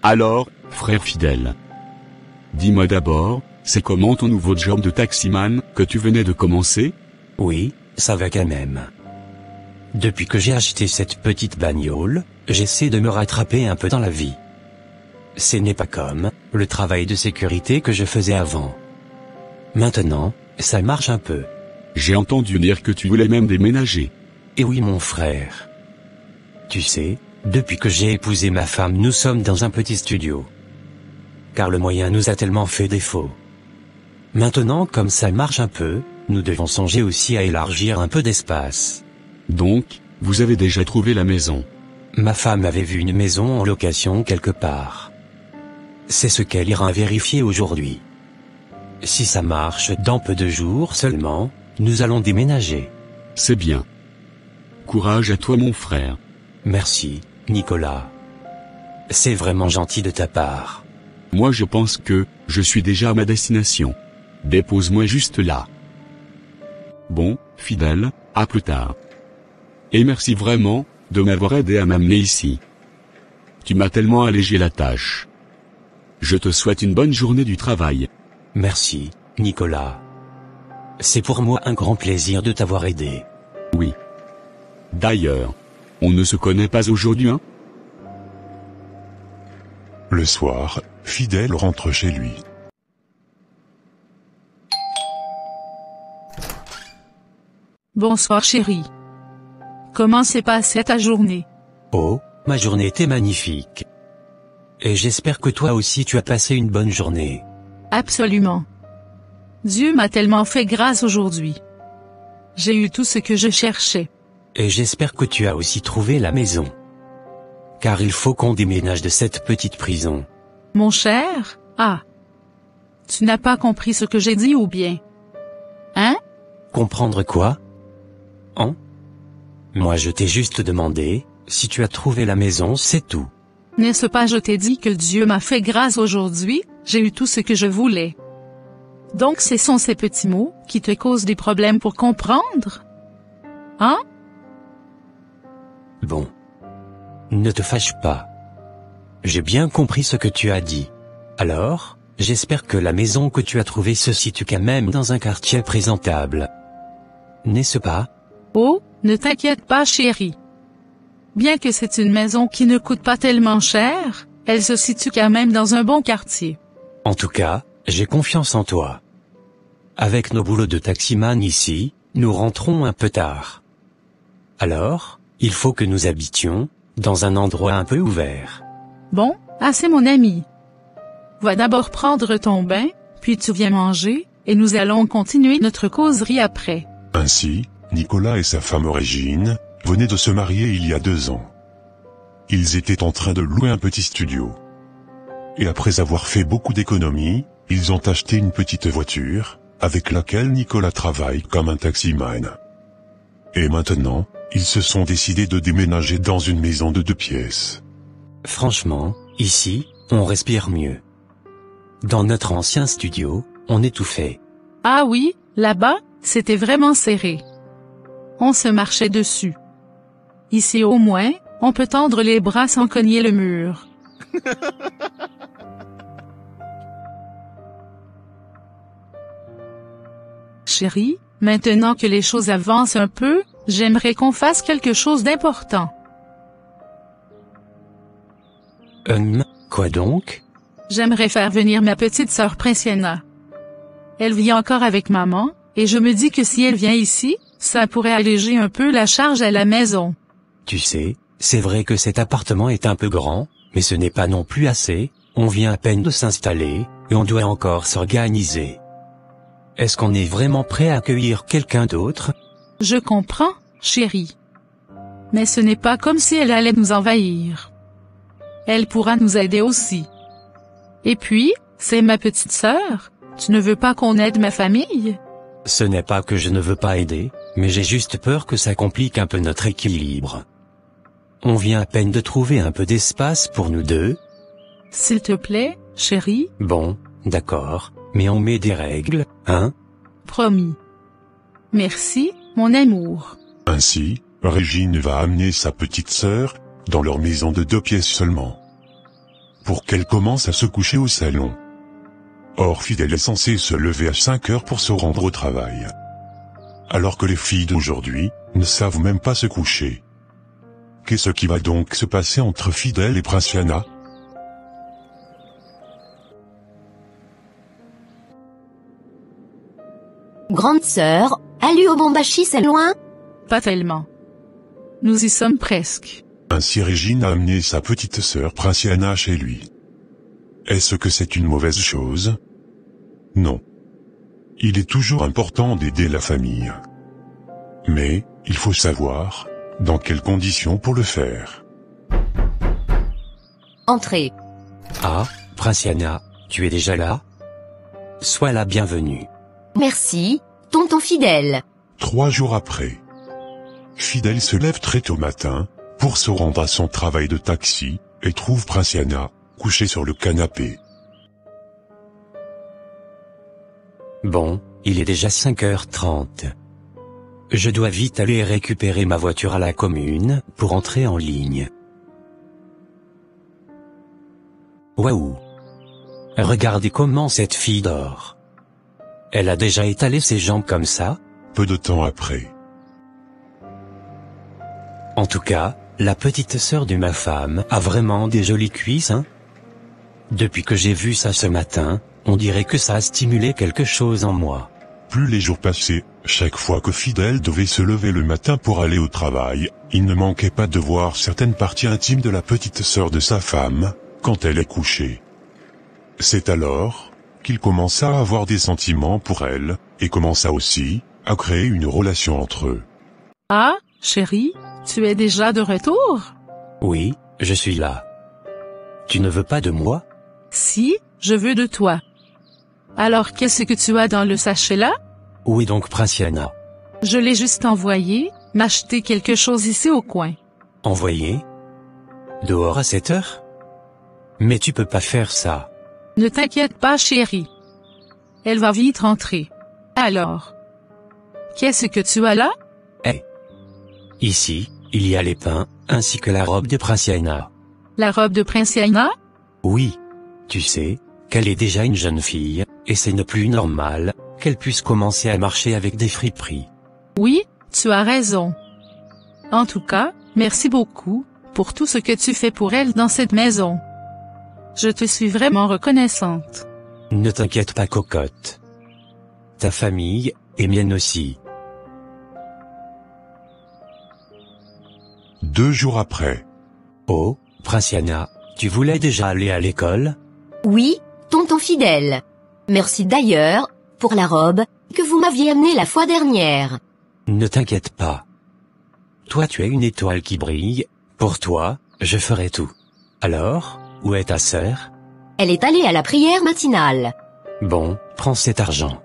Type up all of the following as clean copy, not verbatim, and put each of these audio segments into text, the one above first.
Alors, frère fidèle, dis-moi d'abord, c'est comment ton nouveau job de taximan que tu venais de commencer? Oui, ça va quand même. Depuis que j'ai acheté cette petite bagnole, j'essaie de me rattraper un peu dans la vie. Ce n'est pas comme le travail de sécurité que je faisais avant. Maintenant, ça marche un peu. J'ai entendu dire que tu voulais même déménager. Et oui mon frère. Tu sais, depuis que j'ai épousé ma femme, nous sommes dans un petit studio. Car le moyen nous a tellement fait défaut. Maintenant, comme ça marche un peu, nous devons songer aussi à élargir un peu d'espace. Donc, vous avez déjà trouvé la maison? Ma femme avait vu une maison en location quelque part. C'est ce qu'elle ira vérifier aujourd'hui. Si ça marche dans peu de jours seulement, nous allons déménager. C'est bien. Courage à toi mon frère. Merci, Nicolas. C'est vraiment gentil de ta part. Moi je pense que, je suis déjà à ma destination. Dépose-moi juste là. Bon, fidèle, à plus tard. Et merci vraiment, de m'avoir aidé à m'amener ici. Tu m'as tellement allégé la tâche. Je te souhaite une bonne journée du travail. Merci, Nicolas. C'est pour moi un grand plaisir de t'avoir aidé. Oui. D'ailleurs, on ne se connaît pas aujourd'hui, hein? Le soir, Fidèle rentre chez lui. Bonsoir chérie. Comment s'est passée ta journée? Oh, ma journée était magnifique. Et j'espère que toi aussi tu as passé une bonne journée. Absolument. Dieu m'a tellement fait grâce aujourd'hui. J'ai eu tout ce que je cherchais. Et j'espère que tu as aussi trouvé la maison. Car il faut qu'on déménage de cette petite prison. Mon cher, tu n'as pas compris ce que j'ai dit ou bien? Hein? Comprendre quoi? Hein? Moi je t'ai juste demandé, si tu as trouvé la maison c'est tout. N'est-ce pas je t'ai dit que Dieu m'a fait grâce aujourd'hui, j'ai eu tout ce que je voulais. Donc ce sont ces petits mots qui te causent des problèmes pour comprendre? Hein? Bon. Ne te fâche pas. J'ai bien compris ce que tu as dit. Alors, j'espère que la maison que tu as trouvée se situe quand même dans un quartier présentable. N'est-ce pas? Oh, ne t'inquiète pas chérie. Bien que c'est une maison qui ne coûte pas tellement cher, elle se situe quand même dans un bon quartier. En tout cas, j'ai confiance en toi. Avec nos boulots de taximan ici, nous rentrons un peu tard. Alors, il faut que nous habitions dans un endroit un peu ouvert. Bon, assez mon ami. Va d'abord prendre ton bain, puis tu viens manger, et nous allons continuer notre causerie après. Ainsi, Nicolas et sa femme Régine venaient de se marier il y a 2 ans. Ils étaient en train de louer un petit studio. Et après avoir fait beaucoup d'économies, ils ont acheté une petite voiture, avec laquelle Nicolas travaille comme un taximan. Et maintenant, ils se sont décidés de déménager dans une maison de 2 pièces. Franchement, ici, on respire mieux. Dans notre ancien studio, on étouffait. Ah oui, là-bas, c'était vraiment serré. On se marchait dessus. Ici au moins, on peut tendre les bras sans cogner le mur. Chérie, maintenant que les choses avancent un peu, j'aimerais qu'on fasse quelque chose d'important. Quoi donc? J'aimerais faire venir ma petite sœur Princiana. Elle vit encore avec maman, et je me dis que si elle vient ici, ça pourrait alléger un peu la charge à la maison. Tu sais, c'est vrai que cet appartement est un peu grand, mais ce n'est pas non plus assez, on vient à peine de s'installer, et on doit encore s'organiser. Est-ce qu'on est vraiment prêt à accueillir quelqu'un d'autre? Je comprends, chérie. Mais ce n'est pas comme si elle allait nous envahir. Elle pourra nous aider aussi. Et puis, c'est ma petite sœur, tu ne veux pas qu'on aide ma famille? Ce n'est pas que je ne veux pas aider, mais j'ai juste peur que ça complique un peu notre équilibre. On vient à peine de trouver un peu d'espace pour nous deux. S'il te plaît, chérie. Bon, d'accord, mais on met des règles, hein? Promis. Merci, mon amour. Ainsi, Régine va amener sa petite sœur dans leur maison de 2 pièces seulement. pour qu'elle commence à se coucher au salon. Or Fidèle est censée se lever à 5 heures pour se rendre au travail. Alors que les filles d'aujourd'hui ne savent même pas se coucher. Qu'est-ce qui va donc se passer entre Fidèle et Princiana? Grande sœur, Aluobombashi c'est loin? Pas tellement. Nous y sommes presque. Ainsi Régine a amené sa petite sœur Princiana chez lui. Est-ce que c'est une mauvaise chose? Non. Il est toujours important d'aider la famille. Mais, il faut savoir, dans quelles conditions pour le faire. Entrez. Ah, Princiana, tu es déjà là? Sois la bienvenue. Merci, tonton Fidèle. 3 jours après. Fidèle se lève très tôt matin, pour se rendre à son travail de taxi, et trouve Princiana, couchée sur le canapé. Bon, il est déjà 5h30. Je dois vite aller récupérer ma voiture à la commune, pour entrer en ligne. Waouh! Regardez comment cette fille dort. Elle a déjà étalé ses jambes comme ça? Peu de temps après. En tout cas, la petite sœur de ma femme a vraiment des jolies cuisses, hein? Depuis que j'ai vu ça ce matin, on dirait que ça a stimulé quelque chose en moi. Plus les jours passaient, chaque fois que Fidèle devait se lever le matin pour aller au travail, il ne manquait pas de voir certaines parties intimes de la petite sœur de sa femme, quand elle est couchée. C'est alors qu'il commença à avoir des sentiments pour elle, et commença aussi à créer une relation entre eux. Ah, chérie, tu es déjà de retour? Oui, je suis là. Tu ne veux pas de moi? Si, je veux de toi. Alors qu'est-ce que tu as dans le sachet là? Oui donc Princiana. Je l'ai juste envoyé, m'acheter quelque chose ici au coin. Envoyé? Dehors à 7 heures? Mais tu peux pas faire ça. Ne t'inquiète pas chérie. Elle va vite rentrer. Alors, qu'est-ce que tu as là? Ici, il y a les pains, ainsi que la robe de Princiana. La robe de Princiana? Oui. Tu sais, qu'elle est déjà une jeune fille, et c'est ne plus normal, qu'elle puisse commencer à marcher avec des friperies. Oui, tu as raison. En tout cas, merci beaucoup, pour tout ce que tu fais pour elle dans cette maison. Je te suis vraiment reconnaissante. Ne t'inquiète pas cocotte. Ta famille, et mienne aussi. 2 jours après. Oh, Princiana, tu voulais déjà aller à l'école? Oui, tonton Fidèle. Merci d'ailleurs, pour la robe, que vous m'aviez amenée la fois dernière. Ne t'inquiète pas. Toi tu es une étoile qui brille, pour toi, je ferai tout. Alors, où est ta sœur? Elle est allée à la prière matinale. Bon, prends cet argent.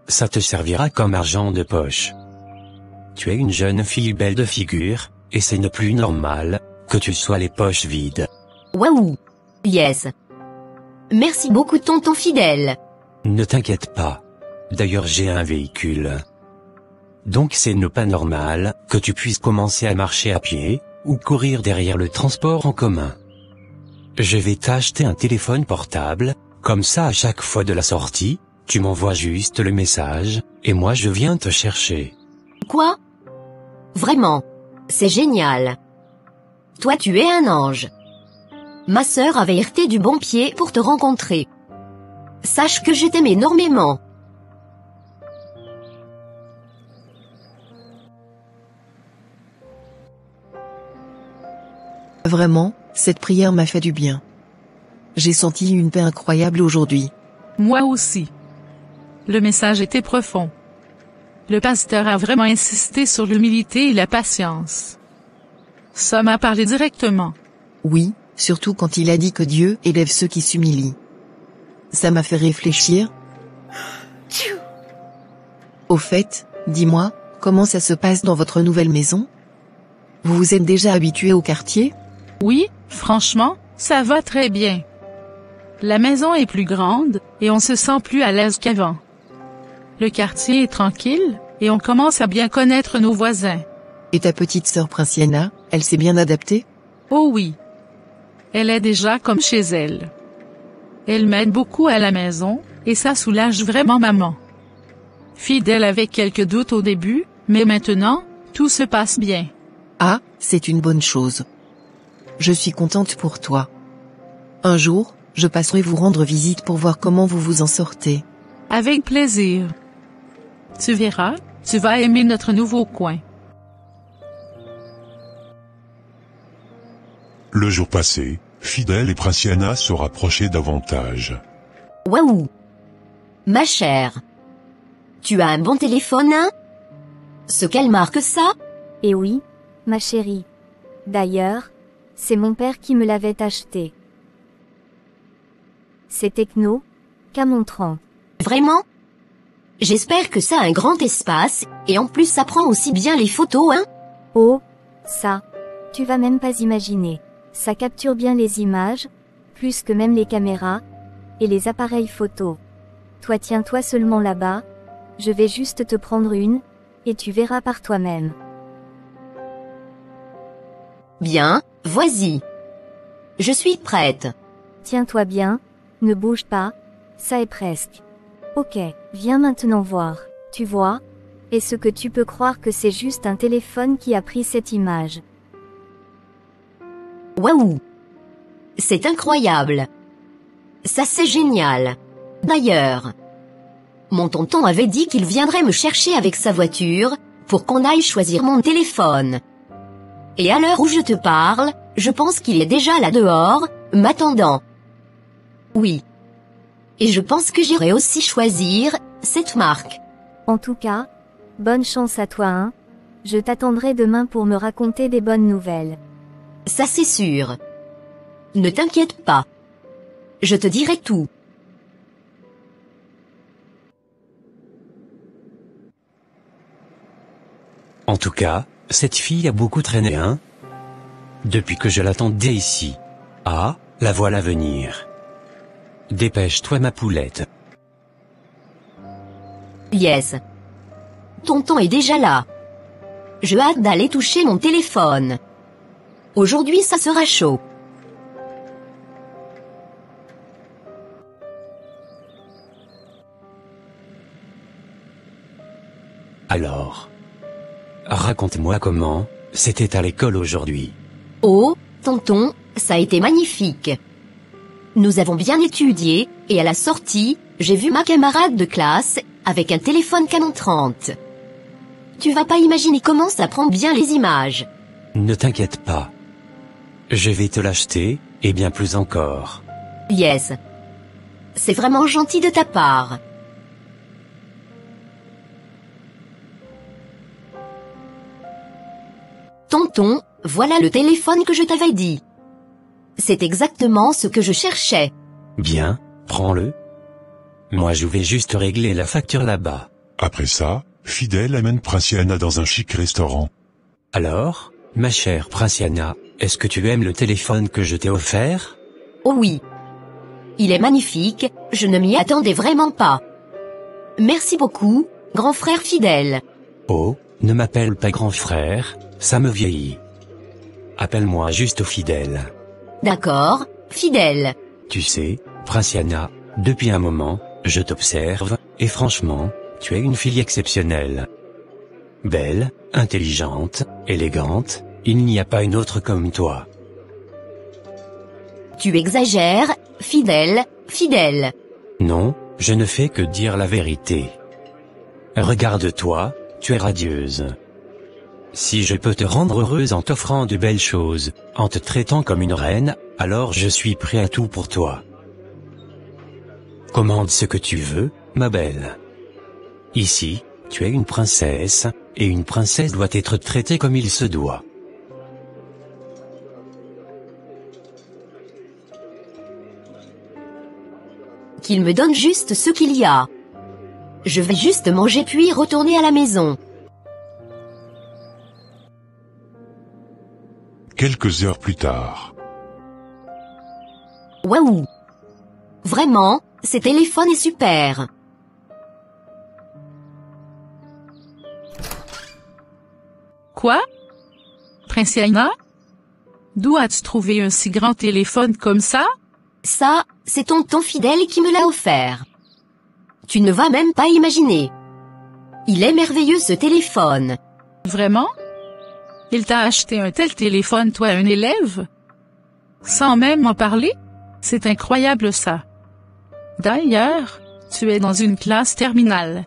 Ça te servira comme argent de poche. Tu es une jeune fille belle de figure, et c'est ne plus normal, que tu sois les poches vides. Waouh! Yes. Merci beaucoup tonton Fidèle. Ne t'inquiète pas. D'ailleurs j'ai un véhicule. Donc c'est ne pas normal, que tu puisses commencer à marcher à pied, ou courir derrière le transport en commun. Je vais t'acheter un téléphone portable, comme ça à chaque fois de la sortie, tu m'envoies juste le message, et moi je viens te chercher. Quoi? Vraiment? C'est génial. Toi tu es un ange. Ma sœur avait hérité du bon pied pour te rencontrer. Sache que je t'aime énormément. Vraiment, cette prière m'a fait du bien. J'ai senti une paix incroyable aujourd'hui. Moi aussi. Le message était profond. Le pasteur a vraiment insisté sur l'humilité et la patience. Ça m'a parlé directement. Oui, surtout quand il a dit que Dieu élève ceux qui s'humilient. Ça m'a fait réfléchir. Au fait, dis-moi, comment ça se passe dans votre nouvelle maison? Vous vous êtes déjà habitué au quartier? Oui, franchement, ça va très bien. La maison est plus grande, et on se sent plus à l'aise qu'avant. Le quartier est tranquille, et on commence à bien connaître nos voisins. Et ta petite sœur Princiana, elle s'est bien adaptée? Oh oui. Elle est déjà comme chez elle. Elle m'aide beaucoup à la maison, et ça soulage vraiment maman. Fidèle avec quelques doutes au début, mais maintenant, tout se passe bien. Ah, c'est une bonne chose. Je suis contente pour toi. Un jour, je passerai vous rendre visite pour voir comment vous vous en sortez. Avec plaisir. Tu verras, tu vas aimer notre nouveau coin. Le jour passé, Fidèle et Princiana se rapprochaient davantage. Waouh! Ma chère. Tu as un bon téléphone, hein? Ce quelle marque ça? Eh oui, ma chérie. D'ailleurs, c'est mon père qui me l'avait acheté. C'est Tecno, Camon 30. Vraiment? J'espère que ça a un grand espace, et en plus ça prend aussi bien les photos, hein? Oh, ça, tu vas même pas imaginer. Ça capture bien les images, plus que même les caméras, et les appareils photo. Toi tiens-toi seulement là-bas, je vais juste te prendre une, et tu verras par toi-même. Bien, vas-y. Je suis prête. Tiens-toi bien, ne bouge pas, ça est presque. Ok, viens maintenant voir, tu vois? Est-ce que tu peux croire que c'est juste un téléphone qui a pris cette image? Waouh! C'est incroyable. Ça c'est génial. D'ailleurs, mon tonton avait dit qu'il viendrait me chercher avec sa voiture, pour qu'on aille choisir mon téléphone. Et à l'heure où je te parle, je pense qu'il est déjà là dehors, m'attendant. Oui. Et je pense que j'irai aussi choisir cette marque. En tout cas, bonne chance à toi, hein? Je t'attendrai demain pour me raconter des bonnes nouvelles. Ça c'est sûr. Ne t'inquiète pas. Je te dirai tout. En tout cas, cette fille a beaucoup traîné, hein? Depuis que je l'attendais ici. Ah, la voilà venir. Dépêche-toi ma poulette. Yes. Tonton est déjà là. Je hâte d'aller toucher mon téléphone. Aujourd'hui ça sera chaud. Alors, raconte-moi comment c'était à l'école aujourd'hui. Oh, tonton, ça a été magnifique. Nous avons bien étudié, et à la sortie, j'ai vu ma camarade de classe, avec un téléphone Canon 30. Tu vas pas imaginer comment ça prend bien les images. Ne t'inquiète pas. Je vais te l'acheter, et bien plus encore. Yes. C'est vraiment gentil de ta part. Tonton, voilà le téléphone que je t'avais dit. C'est exactement ce que je cherchais. Bien, prends-le. Moi je vais juste régler la facture là-bas. Après ça, Fidèle amène Princiana dans un chic restaurant. Alors, ma chère Princiana, est-ce que tu aimes le téléphone que je t'ai offert? Oh oui. Il est magnifique, je ne m'y attendais vraiment pas. Merci beaucoup, grand frère Fidèle. Oh, ne m'appelle pas grand frère, ça me vieillit. Appelle-moi juste Fidèle. D'accord, Fidèle. Tu sais, Princiana, depuis un moment, je t'observe, et franchement, tu es une fille exceptionnelle. Belle, intelligente, élégante, il n'y a pas une autre comme toi. Tu exagères, Fidèle, Fidèle. Non, je ne fais que dire la vérité. Regarde-toi, tu es radieuse. Si je peux te rendre heureuse en t'offrant de belles choses, en te traitant comme une reine, alors je suis prêt à tout pour toi. Commande ce que tu veux, ma belle. Ici, tu es une princesse, et une princesse doit être traitée comme il se doit. Qu'il me donne juste ce qu'il y a. Je vais juste manger puis retourner à la maison. Quelques heures plus tard. Waouh! Vraiment, ce téléphone est super. Quoi? Princiana? D'où as-tu trouvé un si grand téléphone comme ça? Ça, c'est tonton Fidèle qui me l'a offert. Tu ne vas même pas imaginer. Il est merveilleux ce téléphone. Vraiment? Il t'a acheté un tel téléphone, toi, un élève? Sans même en parler? C'est incroyable ça. D'ailleurs, tu es dans une classe terminale.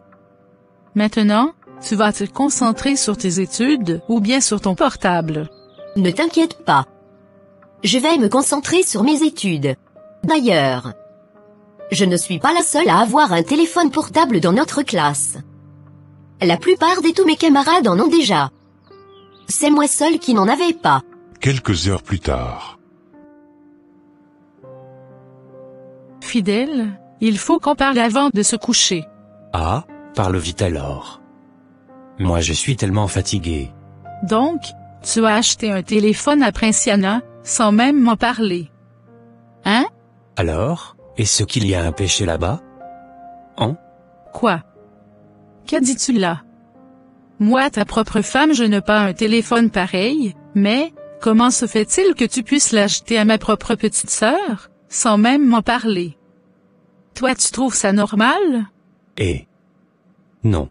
Maintenant, tu vas te concentrer sur tes études ou bien sur ton portable. Ne t'inquiète pas. Je vais me concentrer sur mes études. D'ailleurs, je ne suis pas la seule à avoir un téléphone portable dans notre classe. La plupart de tous mes camarades en ont déjà. C'est moi seul qui n'en avais pas. Quelques heures plus tard. Fidèle, il faut qu'on parle avant de se coucher. Ah, parle vite alors. Moi je suis tellement fatigué. Donc, tu as acheté un téléphone à Princiana, sans même m'en parler. Hein? Alors, est-ce qu'il y a un péché là-bas? Hein? Quoi? Que dis-tu là? Moi, ta propre femme, je n'ai pas un téléphone pareil, mais, comment se fait-il que tu puisses l'acheter à ma propre petite sœur, sans même m'en parler? Toi, tu trouves ça normal? Non.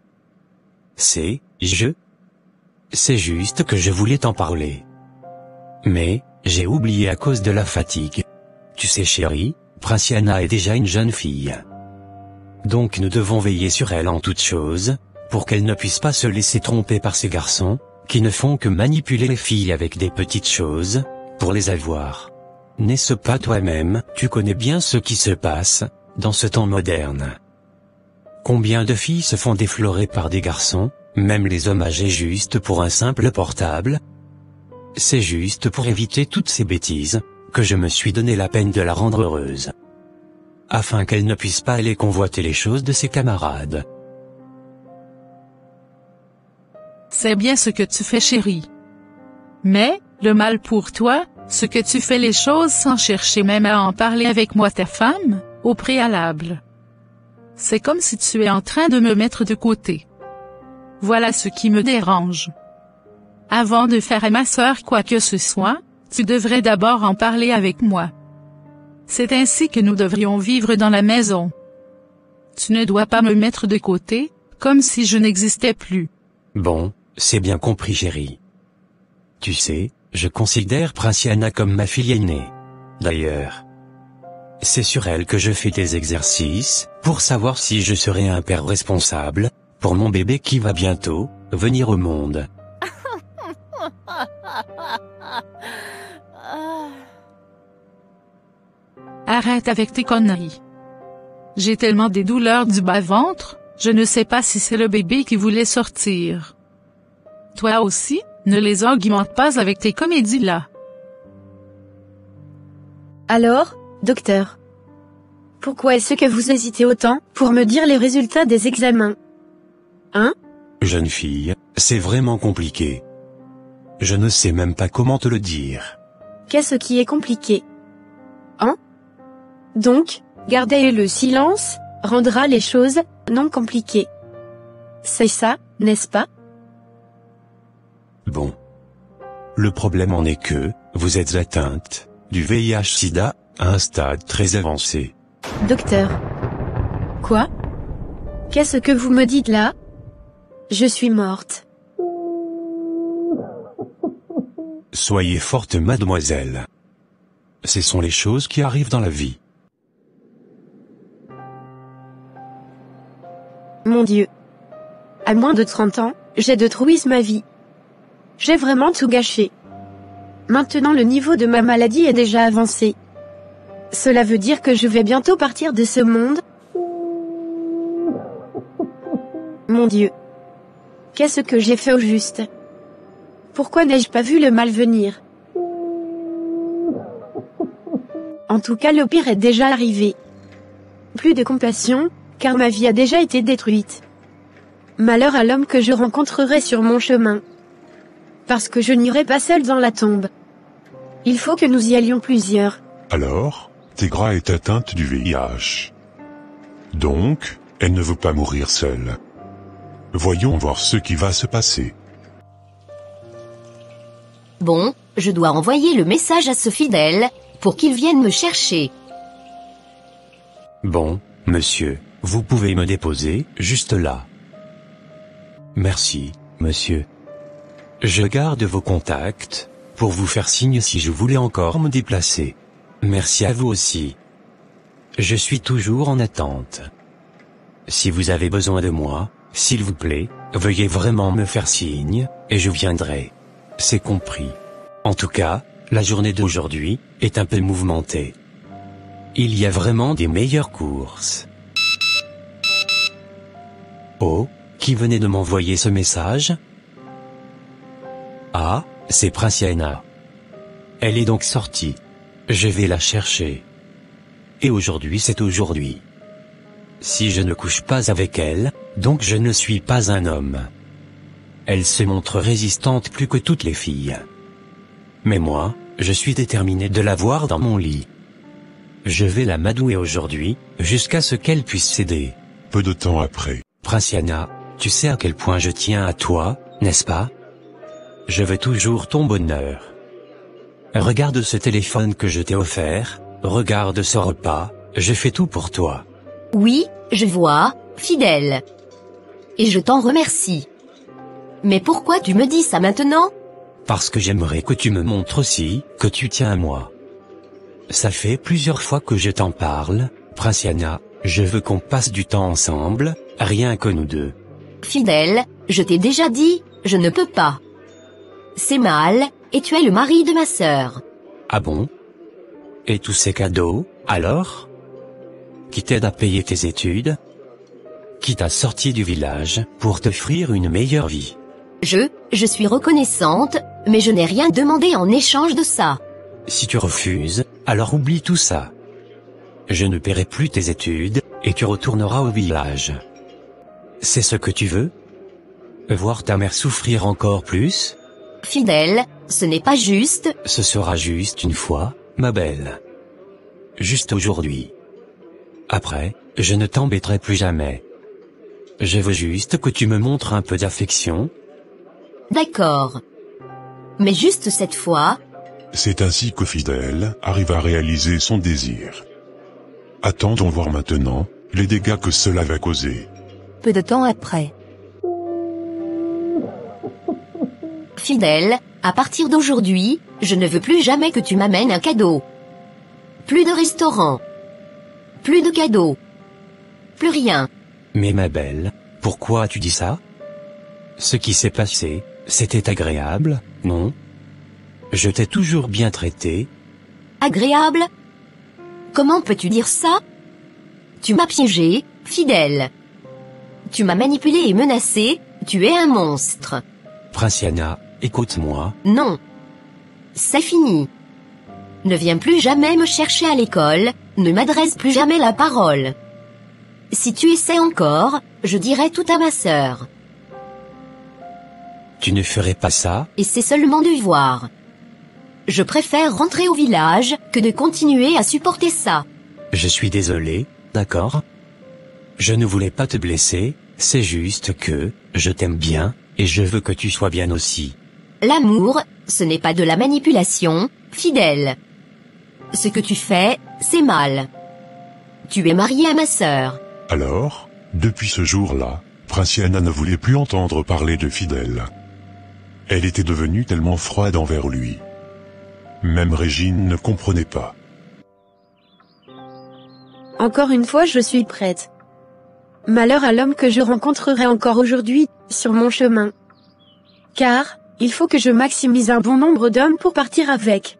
C'est juste que je voulais t'en parler. Mais, j'ai oublié à cause de la fatigue. Tu sais chérie, Princiana est déjà une jeune fille. Donc nous devons veiller sur elle en toutes choses, pour qu'elle ne puisse pas se laisser tromper par ces garçons, qui ne font que manipuler les filles avec des petites choses, pour les avoir. N'est-ce pas toi-même, tu connais bien ce qui se passe, dans ce temps moderne. Combien de filles se font déflorer par des garçons, même les hommes âgés juste pour un simple portable? C'est juste pour éviter toutes ces bêtises, que je me suis donné la peine de la rendre heureuse. Afin qu'elle ne puisse pas aller convoiter les choses de ses camarades. C'est bien ce que tu fais chérie. Mais, le mal pour toi, ce que tu fais les choses sans chercher même à en parler avec moi ta femme, au préalable. C'est comme si tu es en train de me mettre de côté. Voilà ce qui me dérange. Avant de faire à ma sœur quoi que ce soit, tu devrais d'abord en parler avec moi. C'est ainsi que nous devrions vivre dans la maison. Tu ne dois pas me mettre de côté, comme si je n'existais plus. Bon, c'est bien compris chérie. Tu sais, je considère Princiana comme ma fille aînée. D'ailleurs, c'est sur elle que je fais des exercices, pour savoir si je serai un père responsable, pour mon bébé qui va bientôt venir au monde. Arrête avec tes conneries. J'ai tellement des douleurs du bas-ventre, je ne sais pas si c'est le bébé qui voulait sortir. Toi aussi, ne les augmente pas avec tes comédies-là. Alors, docteur, pourquoi est-ce que vous hésitez autant pour me dire les résultats des examens? Hein? Jeune fille, c'est vraiment compliqué. Je ne sais même pas comment te le dire. Qu'est-ce qui est compliqué? Hein? Donc, garder le silence rendra les choses non compliquées. C'est ça, n'est-ce pas? Bon. Le problème en est que, vous êtes atteinte du VIH-Sida à un stade très avancé. Docteur. Quoi? Qu'est-ce que vous me dites là? Je suis morte. Soyez forte mademoiselle. Ce sont les choses qui arrivent dans la vie. Mon Dieu. À moins de 30 ans, j'ai détruit ma vie. J'ai vraiment tout gâché. Maintenant le niveau de ma maladie est déjà avancé. Cela veut dire que je vais bientôt partir de ce monde. Mon Dieu. Qu'est-ce que j'ai fait au juste? Pourquoi n'ai-je pas vu le mal venir? En tout cas le pire est déjà arrivé. Plus de compassion, car ma vie a déjà été détruite. Malheur à l'homme que je rencontrerai sur mon chemin. Parce que je n'irai pas seul dans la tombe. Il faut que nous y allions plusieurs. Alors, Tegra est atteinte du VIH. Donc, elle ne veut pas mourir seule. Voyons voir ce qui va se passer. Bon, je dois envoyer le message à ce fidèle, pour qu'il vienne me chercher. Bon, monsieur, vous pouvez me déposer, juste là. Merci, monsieur. Je garde vos contacts, pour vous faire signe si je voulais encore me déplacer. Merci à vous aussi. Je suis toujours en attente. Si vous avez besoin de moi, s'il vous plaît, veuillez vraiment me faire signe, et je viendrai. C'est compris. En tout cas, la journée d'aujourd'hui est un peu mouvementée. Il y a vraiment des meilleures courses. Oh, qui venait de m'envoyer ce message? Ah, c'est Princiana. Elle est donc sortie. Je vais la chercher. Et aujourd'hui c'est aujourd'hui. Si je ne couche pas avec elle, donc je ne suis pas un homme. Elle se montre résistante plus que toutes les filles. Mais moi, je suis déterminé de la voir dans mon lit. Je vais la madouer aujourd'hui, jusqu'à ce qu'elle puisse céder. Peu de temps après. Princiana, tu sais à quel point je tiens à toi, n'est-ce pas? Je veux toujours ton bonheur. Regarde ce téléphone que je t'ai offert, regarde ce repas, je fais tout pour toi. Oui, je vois, fidèle. Et je t'en remercie. Mais pourquoi tu me dis ça maintenant? Parce que j'aimerais que tu me montres aussi que tu tiens à moi. Ça fait plusieurs fois que je t'en parle, Princiana, je veux qu'on passe du temps ensemble, rien que nous deux. Fidèle, je t'ai déjà dit, je ne peux pas. C'est mal, et tu es le mari de ma sœur. Ah bon? Et tous ces cadeaux, alors? Qui t'aide à payer tes études? Qui t'a sorti du village pour t'offrir une meilleure vie? Je suis reconnaissante, mais je n'ai rien demandé en échange de ça. Si tu refuses, alors oublie tout ça. Je ne paierai plus tes études, et tu retourneras au village. C'est ce que tu veux? Voir ta mère souffrir encore plus? Fidèle, ce n'est pas juste. Ce sera juste une fois, ma belle. Juste aujourd'hui. Après, je ne t'embêterai plus jamais. Je veux juste que tu me montres un peu d'affection. D'accord. Mais juste cette fois. C'est ainsi que Fidèle arrive à réaliser son désir. Attendons voir maintenant les dégâts que cela va causer. Peu de temps après. Fidèle, à partir d'aujourd'hui, je ne veux plus jamais que tu m'amènes un cadeau. Plus de restaurant. Plus de cadeaux. Plus rien. Mais ma belle, pourquoi tu dis ça? Ce qui s'est passé, c'était agréable, non? Je t'ai toujours bien traité. Agréable? Comment peux-tu dire ça? Tu m'as piégé, fidèle. Tu m'as manipulé et menacé, tu es un monstre. Princiana, écoute-moi. Non. C'est fini. Ne viens plus jamais me chercher à l'école, ne m'adresse plus jamais la parole. Si tu essaies encore, je dirai tout à ma sœur. Tu ne ferais pas ça? Et c'est seulement du voir. Je préfère rentrer au village que de continuer à supporter ça. Je suis désolé, d'accord? Je ne voulais pas te blesser, c'est juste que, je t'aime bien, et je veux que tu sois bien aussi. L'amour, ce n'est pas de la manipulation, fidèle. Ce que tu fais, c'est mal. Tu es marié à ma sœur. Alors, depuis ce jour-là, Princiana ne voulait plus entendre parler de Fidèle. Elle était devenue tellement froide envers lui. Même Régine ne comprenait pas. Encore une fois, je suis prête. Malheur à l'homme que je rencontrerai encore aujourd'hui, sur mon chemin. Car, il faut que je maximise un bon nombre d'hommes pour partir avec.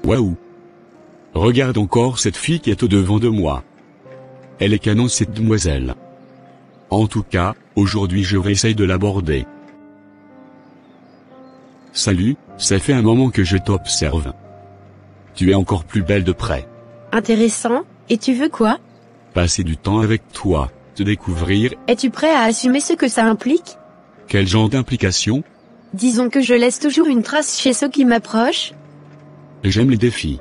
Waouh! Regarde encore cette fille qui est au devant de moi. Elle est canon cette demoiselle. En tout cas, aujourd'hui je vais essayer de l'aborder. Salut, ça fait un moment que je t'observe. Tu es encore plus belle de près. Intéressant, et tu veux quoi? Passer du temps avec toi, te découvrir. Es-tu prêt à assumer ce que ça implique? Quel genre d'implication? Disons que je laisse toujours une trace chez ceux qui m'approchent. J'aime les défis.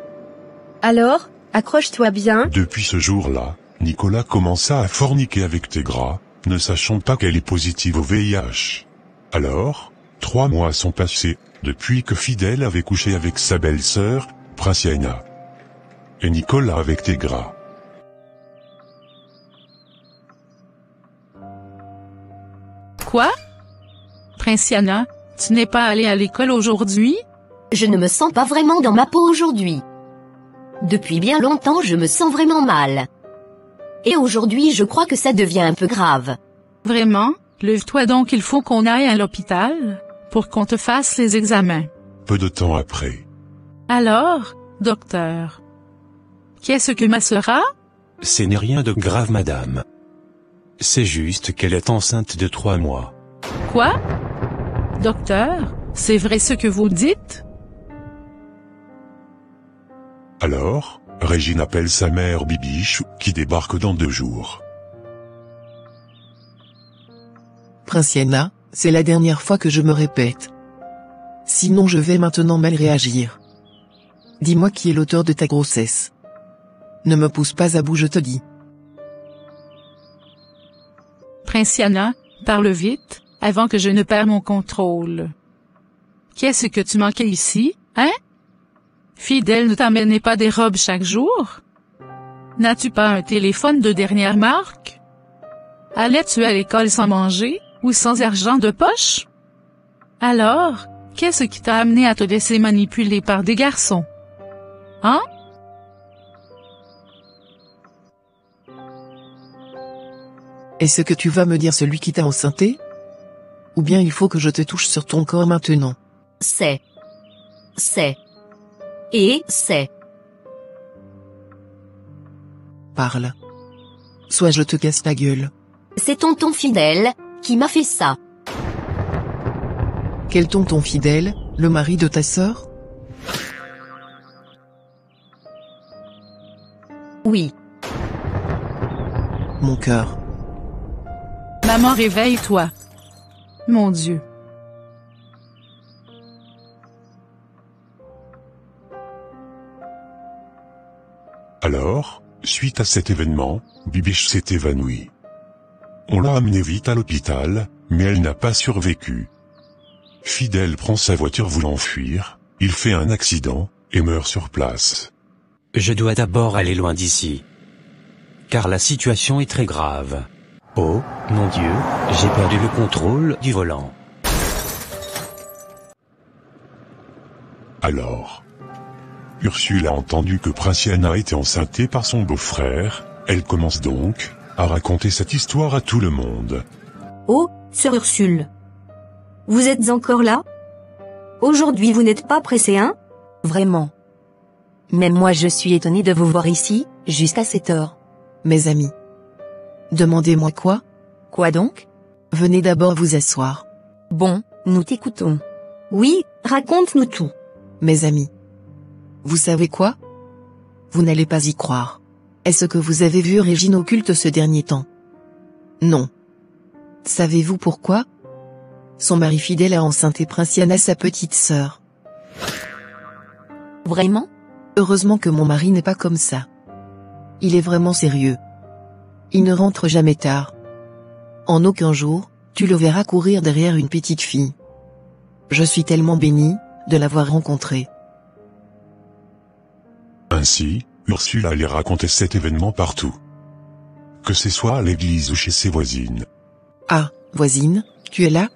Alors, accroche-toi bien. Depuis ce jour-là, Nicolas commença à forniquer avec Tégra, ne sachant pas qu'elle est positive au VIH. Alors, 3 mois sont passés, depuis que Fidèle avait couché avec sa belle-sœur, Princiana. Et Nicolas avec Tegra. Quoi? Princiana, tu n'es pas allée à l'école aujourd'hui? Je ne me sens pas vraiment dans ma peau aujourd'hui. Depuis bien longtemps je me sens vraiment mal. Et aujourd'hui je crois que ça devient un peu grave. Vraiment? Lève-toi donc, il faut qu'on aille à l'hôpital, pour qu'on te fasse les examens. Peu de temps après. Alors, docteur, qu'est-ce que ma sœur a? Ce n'est rien de grave, madame. C'est juste qu'elle est enceinte de 3 mois. Quoi? Docteur, c'est vrai ce que vous dites? Alors, Régine appelle sa mère Bibiche, qui débarque dans 2 jours. Princiana, c'est la dernière fois que je me répète. Sinon je vais maintenant mal réagir. Dis-moi qui est l'auteur de ta grossesse. Ne me pousse pas à bout, je te dis. Princiana, parle vite, avant que je ne perde mon contrôle. Qu'est-ce que tu manquais ici, hein? Fidèle ne t'amenait pas des robes chaque jour? N'as-tu pas un téléphone de dernière marque? Allais-tu à l'école sans manger, ou sans argent de poche? Alors, qu'est-ce qui t'a amené à te laisser manipuler par des garçons? Hein? Est-ce que tu vas me dire celui qui t'a enceinté? Ou bien il faut que je te touche sur ton corps maintenant? C'est. Parle. Soit je te casse la gueule. C'est tonton Fidèle, qui m'a fait ça. Quel tonton Fidèle, le mari de ta sœur? Oui. Mon cœur. Maman, réveille-toi. Mon Dieu. Alors, suite à cet événement, Bibiche s'est évanouie. On l'a amenée vite à l'hôpital, mais elle n'a pas survécu. Fidèle prend sa voiture voulant fuir, il fait un accident, et meurt sur place. Je dois d'abord aller loin d'ici. Car la situation est très grave. Oh, mon Dieu, j'ai perdu le contrôle du volant. Alors, Ursule a entendu que Princiana était enceinte par son beau-frère, elle commence donc à raconter cette histoire à tout le monde. Oh, sœur Ursule. Vous êtes encore là? Aujourd'hui vous n'êtes pas pressée, hein? Vraiment. Même moi je suis étonnée de vous voir ici, jusqu'à cette heure. Mes amis. Demandez-moi quoi? Quoi donc? Venez d'abord vous asseoir. Bon, nous t'écoutons. Oui, raconte-nous tout. Mes amis. Vous savez quoi? Vous n'allez pas y croire. Est-ce que vous avez vu Régine occulte ce dernier temps? Non. Savez-vous pourquoi? Son mari Fidèle a enceinté Princiana, sa petite sœur. Vraiment? Heureusement que mon mari n'est pas comme ça. Il est vraiment sérieux. Il ne rentre jamais tard. En aucun jour, tu le verras courir derrière une petite fille. Je suis tellement bénie de l'avoir rencontré. Ainsi, Ursule allait raconter cet événement partout. Que ce soit à l'église ou chez ses voisines. Ah, voisine, tu es là?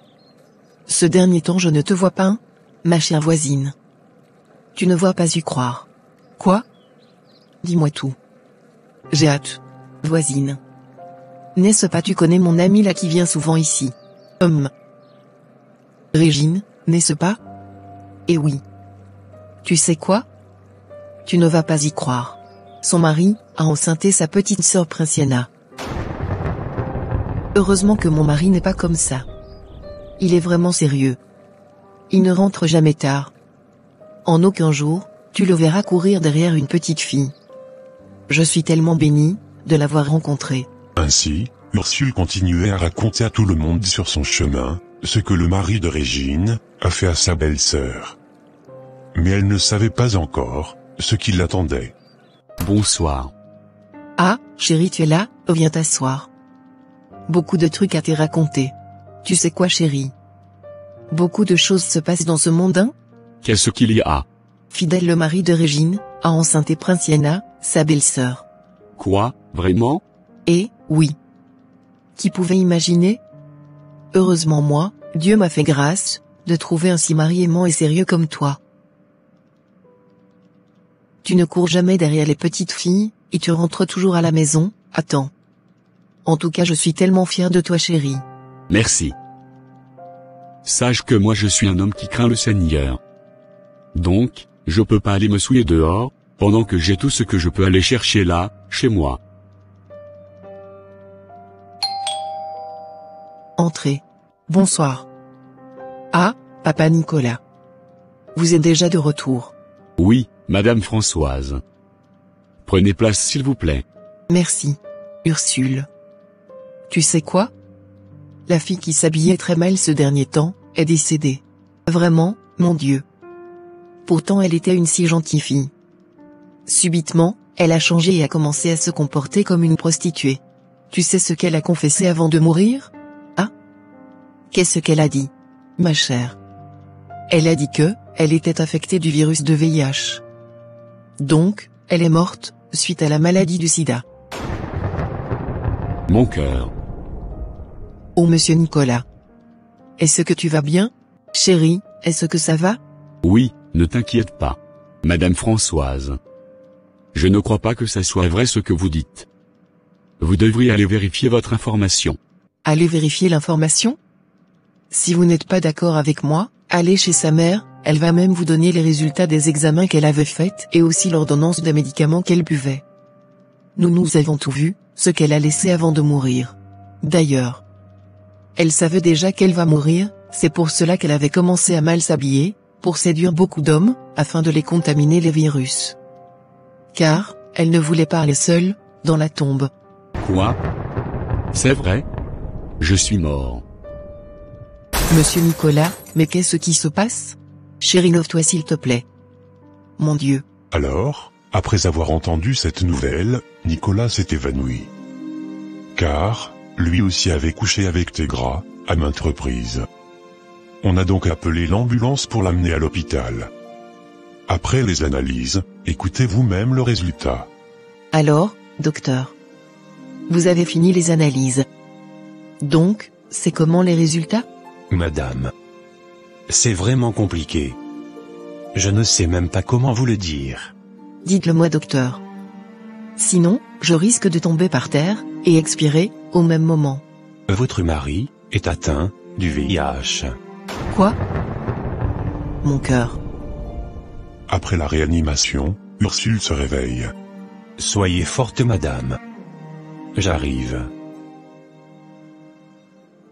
Ce dernier temps je ne te vois pas, ma chère voisine. Tu ne vas pas y croire. Quoi? Dis-moi tout. J'ai hâte, voisine. N'est-ce pas, tu connais mon amie là qui vient souvent ici? Régine, n'est-ce pas? Eh oui. Tu sais quoi? Tu ne vas pas y croire. Son mari a enceinté sa petite sœur Princiana. Heureusement que mon mari n'est pas comme ça. Il est vraiment sérieux. Il ne rentre jamais tard. En aucun jour, tu le verras courir derrière une petite fille. Je suis tellement bénie de l'avoir rencontré. Ainsi, Ursule continuait à raconter à tout le monde sur son chemin, ce que le mari de Régine a fait à sa belle-sœur. Mais elle ne savait pas encore ce qui l'attendait. Bonsoir. Ah, chérie, tu es là, viens t'asseoir. Beaucoup de trucs à te raconter. Tu sais quoi, chérie? Beaucoup de choses se passent dans ce monde, hein? Qu'est-ce qu'il y a? Fidèle, le mari de Régine, a enceinté Princiana, sa belle-sœur. Quoi, vraiment? Et, oui. Qui pouvait imaginer? Heureusement moi, Dieu m'a fait grâce, de trouver un si mari aimant et sérieux comme toi. Tu ne cours jamais derrière les petites filles, et tu rentres toujours à la maison, à temps. En tout cas, je suis tellement fière de toi, chérie. Merci. Sache que moi je suis un homme qui craint le Seigneur. Donc, je peux pas aller me souiller dehors, pendant que j'ai tout ce que je peux aller chercher là, chez moi. Entrez. Bonsoir. Ah, papa Nicolas. Vous êtes déjà de retour. Oui, Madame Françoise. Prenez place s'il vous plaît. Merci, Ursule. Tu sais quoi? La fille qui s'habillait très mal ce dernier temps, est décédée. Vraiment, mon Dieu. Pourtant elle était une si gentille fille. Subitement, elle a changé et a commencé à se comporter comme une prostituée. Tu sais ce qu'elle a confessé avant de mourir? Ah? Qu'est-ce qu'elle a dit? Ma chère. Elle a dit que, elle était affectée du virus de VIH. Donc, elle est morte, suite à la maladie du sida. Mon cœur. Oh monsieur Nicolas. Est-ce que tu vas bien? Chérie, est-ce que ça va? Oui, ne t'inquiète pas. Madame Françoise. Je ne crois pas que ça soit vrai ce que vous dites. Vous devriez aller vérifier votre information. Allez vérifier l'information? Si vous n'êtes pas d'accord avec moi, allez chez sa mère, elle va même vous donner les résultats des examens qu'elle avait faits et aussi l'ordonnance des médicaments qu'elle buvait. Nous avons tout vu, ce qu'elle a laissé avant de mourir. D'ailleurs, elle savait déjà qu'elle va mourir, c'est pour cela qu'elle avait commencé à mal s'habiller, pour séduire beaucoup d'hommes, afin de les contaminer les virus. Car, elle ne voulait pas aller seule, dans la tombe. Quoi? C'est vrai? Je suis mort. Monsieur Nicolas, mais qu'est-ce qui se passe? Chérie, lève-toi s'il te plaît. Mon Dieu. Alors, après avoir entendu cette nouvelle, Nicolas s'est évanoui. Car, lui aussi avait couché avec Tégra, à maintes reprises. On a donc appelé l'ambulance pour l'amener à l'hôpital. Après les analyses, écoutez vous-même le résultat. Alors, docteur? Vous avez fini les analyses. Donc, c'est comment les résultats? Madame. C'est vraiment compliqué. Je ne sais même pas comment vous le dire. Dites-le-moi, docteur. Sinon, je risque de tomber par terre, et expirer, au même moment. Votre mari est atteint du VIH. Quoi? Mon cœur. Après la réanimation, Ursule se réveille. Soyez forte, madame. J'arrive.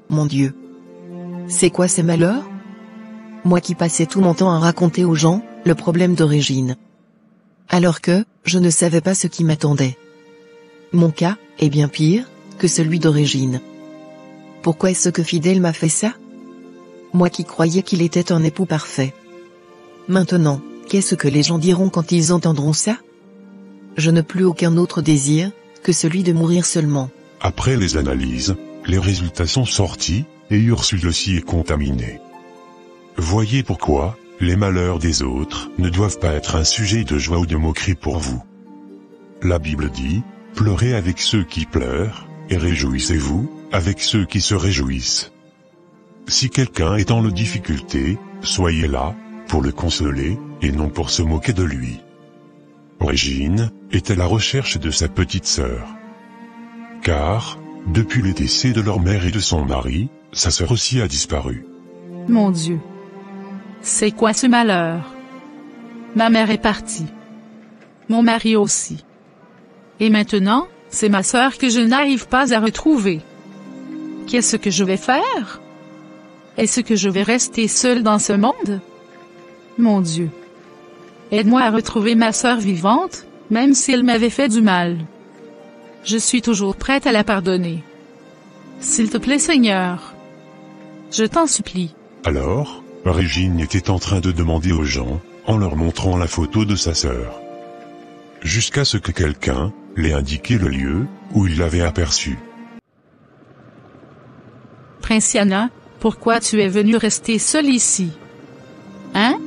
Mon Dieu. C'est quoi ces malheurs? Moi qui passais tout mon temps à raconter aux gens, le problème de Régine. Alors que, je ne savais pas ce qui m'attendait. Mon cas, est bien pire, que celui de Régine. Pourquoi est-ce que Fidèle m'a fait ça? Moi qui croyais qu'il était un époux parfait. Maintenant, qu'est-ce que les gens diront quand ils entendront ça? Je n'ai plus aucun autre désir, que celui de mourir seulement. Après les analyses, les résultats sont sortis, et Ursule aussi est contaminée. Voyez pourquoi, les malheurs des autres ne doivent pas être un sujet de joie ou de moquerie pour vous. La Bible dit, pleurez avec ceux qui pleurent, et réjouissez-vous, avec ceux qui se réjouissent. Si quelqu'un est en difficulté, soyez là, pour le consoler, et non pour se moquer de lui. Régine est à la recherche de sa petite sœur. Car, depuis le décès de leur mère et de son mari, sa sœur aussi a disparu. Mon Dieu. C'est quoi ce malheur? Ma mère est partie. Mon mari aussi. Et maintenant, c'est ma sœur que je n'arrive pas à retrouver. Qu'est-ce que je vais faire? Est-ce que je vais rester seule dans ce monde? Mon Dieu. Aide-moi à retrouver ma sœur vivante, même si elle m'avait fait du mal. Je suis toujours prête à la pardonner. S'il te plaît, Seigneur. Je t'en supplie. Alors, Régine était en train de demander aux gens, en leur montrant la photo de sa sœur. Jusqu'à ce que quelqu'un l'ait indiqué le lieu où il l'avait aperçue. Princiana, pourquoi tu es venue rester seule ici? Hein?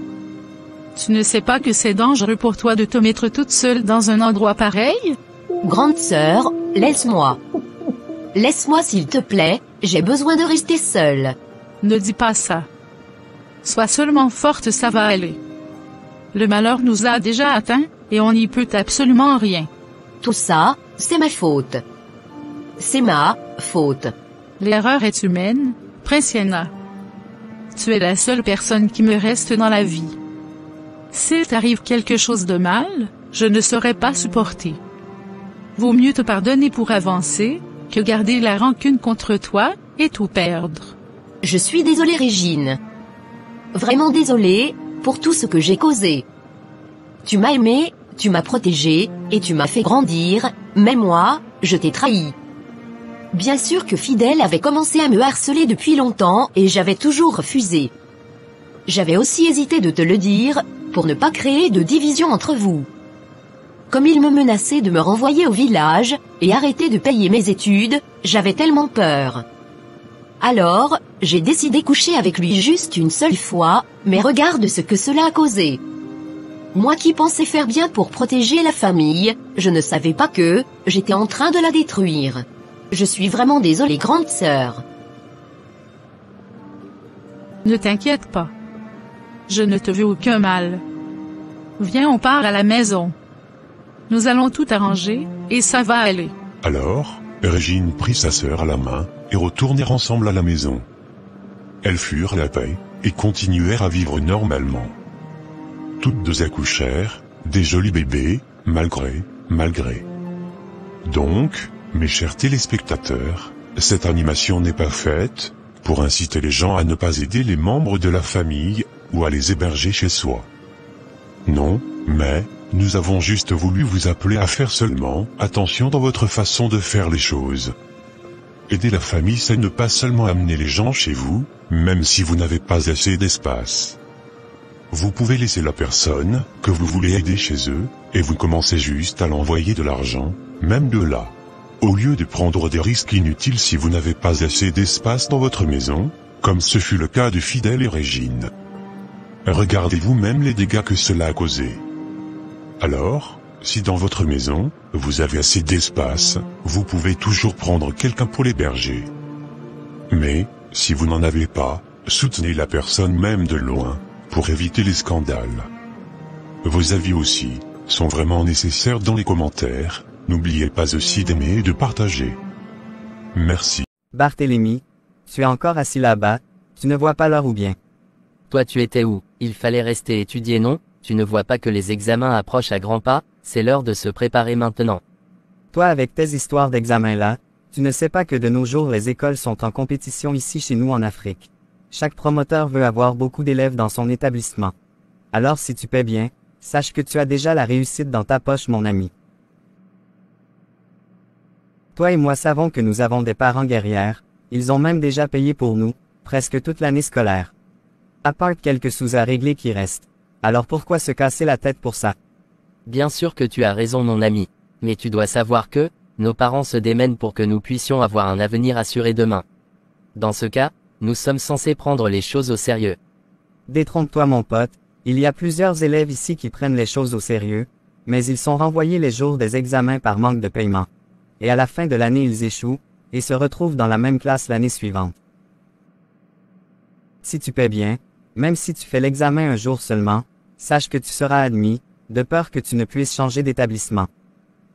Tu ne sais pas que c'est dangereux pour toi de te mettre toute seule dans un endroit pareil? Grande sœur, laisse-moi. Laisse-moi s'il te plaît, j'ai besoin de rester seule. Ne dis pas ça. Sois seulement forte, ça va aller. Le malheur nous a déjà atteints, et on n'y peut absolument rien. Tout ça, c'est ma faute. C'est ma faute. L'erreur est humaine, Princiana. Tu es la seule personne qui me reste dans la vie. S'il t'arrive quelque chose de mal, je ne saurais pas supporter. Vaut mieux te pardonner pour avancer, que garder la rancune contre toi, et tout perdre. Je suis désolée Régine. Vraiment désolée, pour tout ce que j'ai causé. Tu m'as aimé, tu m'as protégée, et tu m'as fait grandir, mais moi, je t'ai trahi. Bien sûr que Fidèle avait commencé à me harceler depuis longtemps et j'avais toujours refusé. J'avais aussi hésité de te le dire, pour ne pas créer de division entre vous. Comme il me menaçait de me renvoyer au village, et arrêter de payer mes études, j'avais tellement peur. Alors, j'ai décidé coucher avec lui juste une seule fois, mais regarde ce que cela a causé. Moi qui pensais faire bien pour protéger la famille, je ne savais pas que, j'étais en train de la détruire. Je suis vraiment désolée grande sœur. Ne t'inquiète pas. Je ne te veux aucun mal. Viens, on part à la maison. Nous allons tout arranger, et ça va aller. Alors, Régine prit sa sœur à la main, et retournèrent ensemble à la maison. Elles furent la paix, et continuèrent à vivre normalement. Toutes deux accouchèrent, des jolis bébés, malgré. Donc, mes chers téléspectateurs, cette animation n'est pas faite pour inciter les gens à ne pas aider les membres de la famille, ou à les héberger chez soi. Non, mais, nous avons juste voulu vous appeler à faire seulement attention dans votre façon de faire les choses. Aider la famille, c'est ne pas seulement amener les gens chez vous, même si vous n'avez pas assez d'espace. Vous pouvez laisser la personne que vous voulez aider chez eux, et vous commencez juste à l'envoyer de l'argent, même de là. Au lieu de prendre des risques inutiles si vous n'avez pas assez d'espace dans votre maison, comme ce fut le cas de Fidèle et Régine. Regardez vous-même les dégâts que cela a causés. Alors, si dans votre maison, vous avez assez d'espace, vous pouvez toujours prendre quelqu'un pour l'héberger. Mais, si vous n'en avez pas, soutenez la personne même de loin, pour éviter les scandales. Vos avis aussi, sont vraiment nécessaires dans les commentaires, n'oubliez pas aussi d'aimer et de partager. Merci. Barthélemy, tu es encore assis là-bas, tu ne vois pas l'heure ou bien? Toi tu étais où? Il fallait rester étudier non? Tu ne vois pas que les examens approchent à grands pas? C'est l'heure de se préparer maintenant. Toi avec tes histoires d'examens là, tu ne sais pas que de nos jours les écoles sont en compétition ici chez nous en Afrique. Chaque promoteur veut avoir beaucoup d'élèves dans son établissement. Alors si tu paies bien, sache que tu as déjà la réussite dans ta poche mon ami. Toi et moi savons que nous avons des parents guerrières, ils ont même déjà payé pour nous, presque toute l'année scolaire. À part quelques sous à régler qui restent. Alors pourquoi se casser la tête pour ça? Bien sûr que tu as raison mon ami, mais tu dois savoir que, nos parents se démènent pour que nous puissions avoir un avenir assuré demain. Dans ce cas, nous sommes censés prendre les choses au sérieux. Détrompe-toi mon pote, il y a plusieurs élèves ici qui prennent les choses au sérieux, mais ils sont renvoyés les jours des examens par manque de paiement. Et à la fin de l'année ils échouent, et se retrouvent dans la même classe l'année suivante. Si tu paies bien, même si tu fais l'examen un jour seulement, sache que tu seras admis, de peur que tu ne puisses changer d'établissement.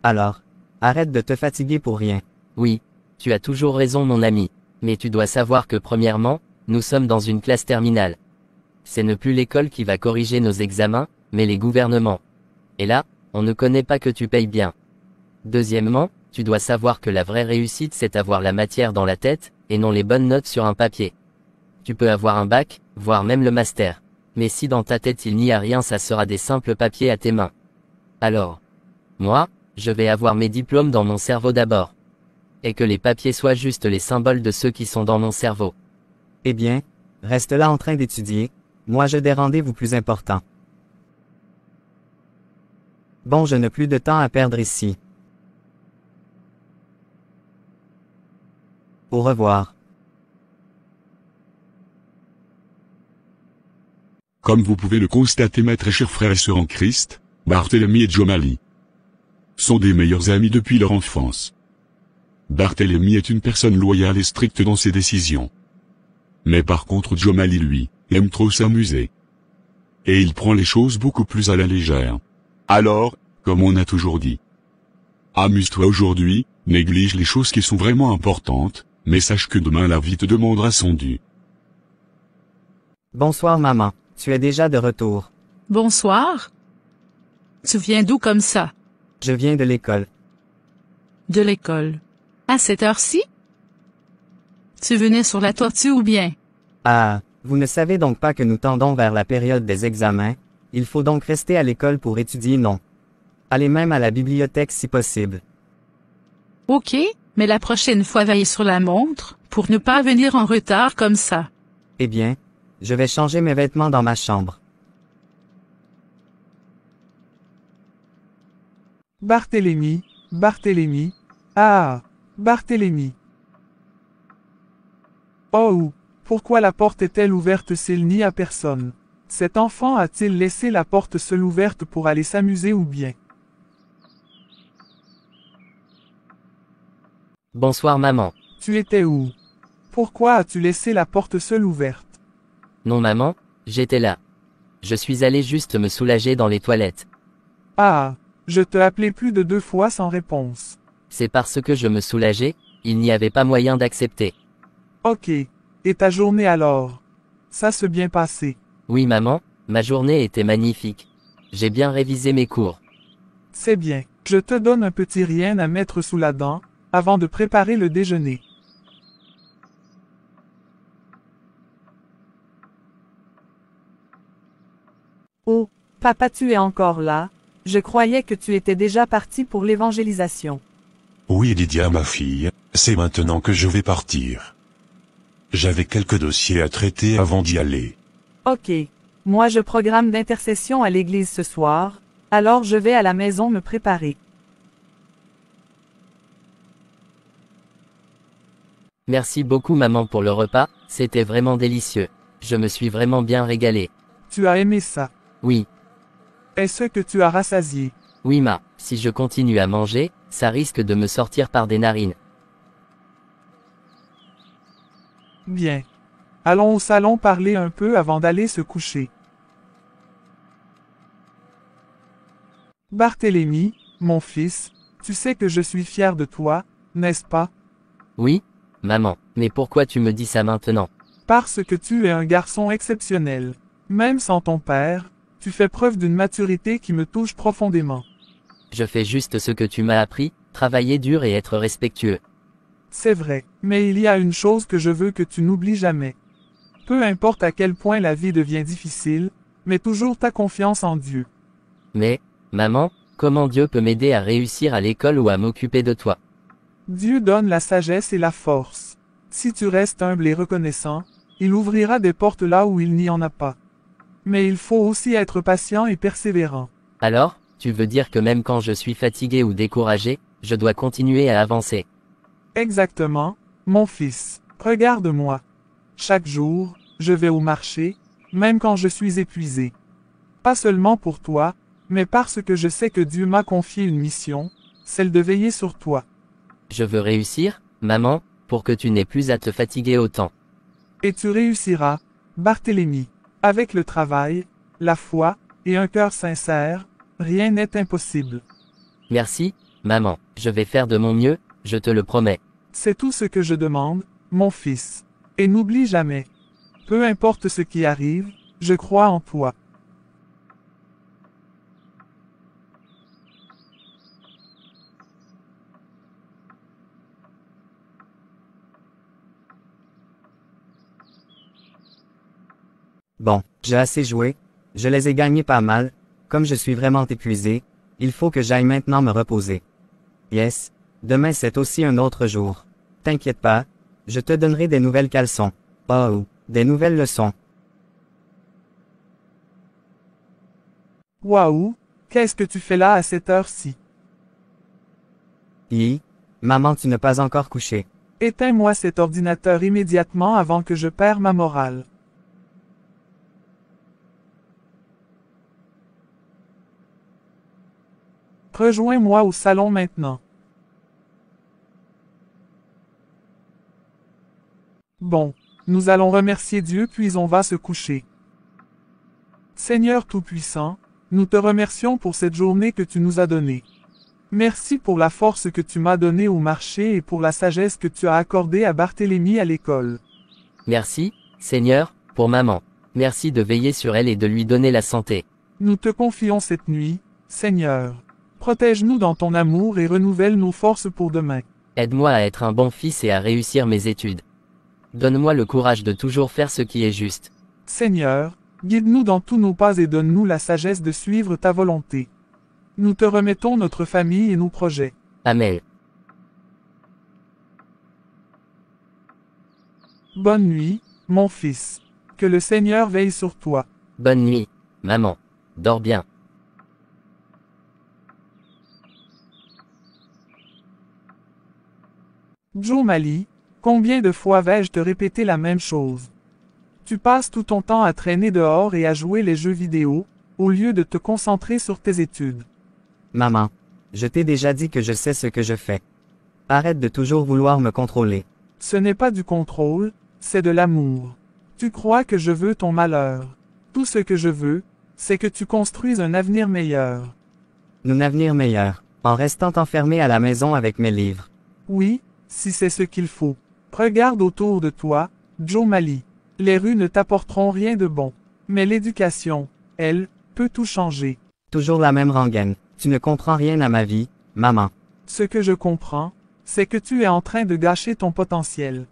Alors, arrête de te fatiguer pour rien. Oui, tu as toujours raison mon ami, mais tu dois savoir que premièrement, nous sommes dans une classe terminale. C'est ne plus l'école qui va corriger nos examens, mais les gouvernements. Et là, on ne connaît pas que tu payes bien. Deuxièmement, tu dois savoir que la vraie réussite c'est avoir la matière dans la tête, et non les bonnes notes sur un papier. Tu peux avoir un bac, voire même le master. Mais si dans ta tête il n'y a rien ça sera des simples papiers à tes mains. Alors, moi, je vais avoir mes diplômes dans mon cerveau d'abord. Et que les papiers soient juste les symboles de ceux qui sont dans mon cerveau. Eh bien, reste là en train d'étudier, moi j'ai des rendez-vous plus importants. Bon je n'ai plus de temps à perdre ici. Au revoir. Comme vous pouvez le constater mes très chers frères et sœurs en Christ, Barthélemy et Djomali sont des meilleurs amis depuis leur enfance. Barthélemy est une personne loyale et stricte dans ses décisions. Mais par contre Djomali lui, aime trop s'amuser. Et il prend les choses beaucoup plus à la légère. Alors, comme on a toujours dit, amuse-toi aujourd'hui, néglige les choses qui sont vraiment importantes, mais sache que demain la vie te demandera son dû. Bonsoir maman, tu es déjà de retour. Bonsoir. Tu viens d'où comme ça? Je viens de l'école. De l'école. À cette heure-ci? Tu venais sur la tortue ou bien? Ah, vous ne savez donc pas que nous tendons vers la période des examens, il faut donc rester à l'école pour étudier, non? Allez même à la bibliothèque si possible. Ok, mais la prochaine fois veille sur la montre, pour ne pas venir en retard comme ça. Eh bien, je vais changer mes vêtements dans ma chambre. Barthélemy, Barthélemy, ah, Barthélemy. Oh, pourquoi la porte est-elle ouverte s'il n'y a personne? Cet enfant a-t-il laissé la porte seule ouverte pour aller s'amuser ou bien? Bonsoir maman. Tu étais où? Pourquoi as-tu laissé la porte seule ouverte? Non maman, j'étais là. Je suis allé juste me soulager dans les toilettes. Ah, je te appelais plus de 2 fois sans réponse. C'est parce que je me soulageais, il n'y avait pas moyen d'accepter. Ok. Et ta journée alors? Ça s'est bien passé. Oui maman, ma journée était magnifique. J'ai bien révisé mes cours. C'est bien. Je te donne un petit rien à mettre sous la dent, avant de préparer le déjeuner. Oh, papa, tu es encore là? Je croyais que tu étais déjà parti pour l'évangélisation. Oui Lydia ma fille, c'est maintenant que je vais partir. J'avais quelques dossiers à traiter avant d'y aller. Ok. Moi je programme d'intercession à l'église ce soir, alors je vais à la maison me préparer. Merci beaucoup maman pour le repas, c'était vraiment délicieux. Je me suis vraiment bien régalé. Tu as aimé ça? Oui. Est-ce que tu as rassasié? Oui ma, si je continue à manger, ça risque de me sortir par des narines. Bien. Allons au salon parler un peu avant d'aller se coucher. Barthélemy, mon fils, tu sais que je suis fier de toi, n'est-ce pas? Oui, maman, mais pourquoi tu me dis ça maintenant? Parce que tu es un garçon exceptionnel. Même sans ton père, tu fais preuve d'une maturité qui me touche profondément. Je fais juste ce que tu m'as appris, travailler dur et être respectueux. C'est vrai, mais il y a une chose que je veux que tu n'oublies jamais. Peu importe à quel point la vie devient difficile, mets toujours ta confiance en Dieu. Mais, maman, comment Dieu peut m'aider à réussir à l'école ou à m'occuper de toi? Dieu donne la sagesse et la force. Si tu restes humble et reconnaissant, il ouvrira des portes là où il n'y en a pas. Mais il faut aussi être patient et persévérant. Alors, tu veux dire que même quand je suis fatigué ou découragé, je dois continuer à avancer? Exactement, mon fils. Regarde-moi. Chaque jour, je vais au marché, même quand je suis épuisé. Pas seulement pour toi, mais parce que je sais que Dieu m'a confié une mission, celle de veiller sur toi. Je veux réussir, maman, pour que tu n'aies plus à te fatiguer autant. Et tu réussiras, Barthélemy. Avec le travail, la foi, et un cœur sincère, rien n'est impossible. Merci, maman, je vais faire de mon mieux, je te le promets. C'est tout ce que je demande, mon fils. Et n'oublie jamais. Peu importe ce qui arrive, je crois en toi. Bon, j'ai assez joué, je les ai gagnés pas mal, comme je suis vraiment épuisé, il faut que j'aille maintenant me reposer. Yes, demain c'est aussi un autre jour. T'inquiète pas, je te donnerai des nouvelles caleçons. Oh, des nouvelles leçons. Waouh, qu'est-ce que tu fais là à cette heure-ci? Maman, tu n'es pas encore couché. Éteins-moi cet ordinateur immédiatement avant que je perde ma morale. Rejoins-moi au salon maintenant. Bon, nous allons remercier Dieu puis on va se coucher. Seigneur Tout-Puissant, nous te remercions pour cette journée que tu nous as donnée. Merci pour la force que tu m'as donnée au marché et pour la sagesse que tu as accordée à Barthélemy à l'école. Merci, Seigneur, pour maman. Merci de veiller sur elle et de lui donner la santé. Nous te confions cette nuit, Seigneur. Protège-nous dans ton amour et renouvelle nos forces pour demain. Aide-moi à être un bon fils et à réussir mes études. Donne-moi le courage de toujours faire ce qui est juste. Seigneur, guide-nous dans tous nos pas et donne-nous la sagesse de suivre ta volonté. Nous te remettons notre famille et nos projets. Amen. Bonne nuit, mon fils. Que le Seigneur veille sur toi. Bonne nuit, maman. Dors bien. Joe Mali, combien de fois vais-je te répéter la même chose? Tu passes tout ton temps à traîner dehors et à jouer les jeux vidéo, au lieu de te concentrer sur tes études. Maman, je t'ai déjà dit que je sais ce que je fais. Arrête de toujours vouloir me contrôler. Ce n'est pas du contrôle, c'est de l'amour. Tu crois que je veux ton malheur. Tout ce que je veux, c'est que tu construises un avenir meilleur. Un avenir meilleur, en restant enfermé à la maison avec mes livres. Oui, si c'est ce qu'il faut. Regarde autour de toi, Joe Mali. Les rues ne t'apporteront rien de bon. Mais l'éducation, elle, peut tout changer. Toujours la même rengaine. Tu ne comprends rien à ma vie, maman. Ce que je comprends, c'est que tu es en train de gâcher ton potentiel.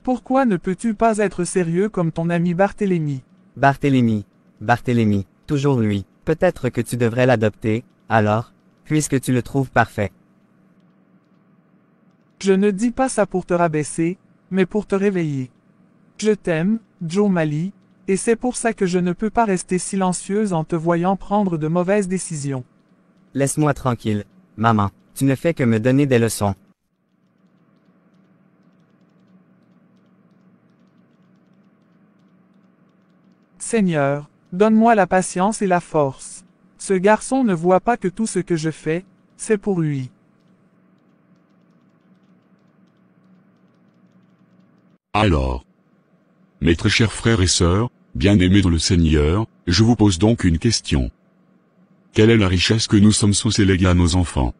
Pourquoi ne peux-tu pas être sérieux comme ton ami Barthélemy? Barthélemy, toujours lui. Peut-être que tu devrais l'adopter, alors, puisque tu le trouves parfait. Je ne dis pas ça pour te rabaisser, mais pour te réveiller. Je t'aime, Joe Mali, et c'est pour ça que je ne peux pas rester silencieuse en te voyant prendre de mauvaises décisions. Laisse-moi tranquille, maman, tu ne fais que me donner des leçons. Seigneur, donne-moi la patience et la force. Ce garçon ne voit pas que tout ce que je fais, c'est pour lui. Alors, mes très chers frères et sœurs, bien-aimés dans le Seigneur, je vous pose donc une question. Quelle est la richesse que nous sommes censés léguer à nos enfants?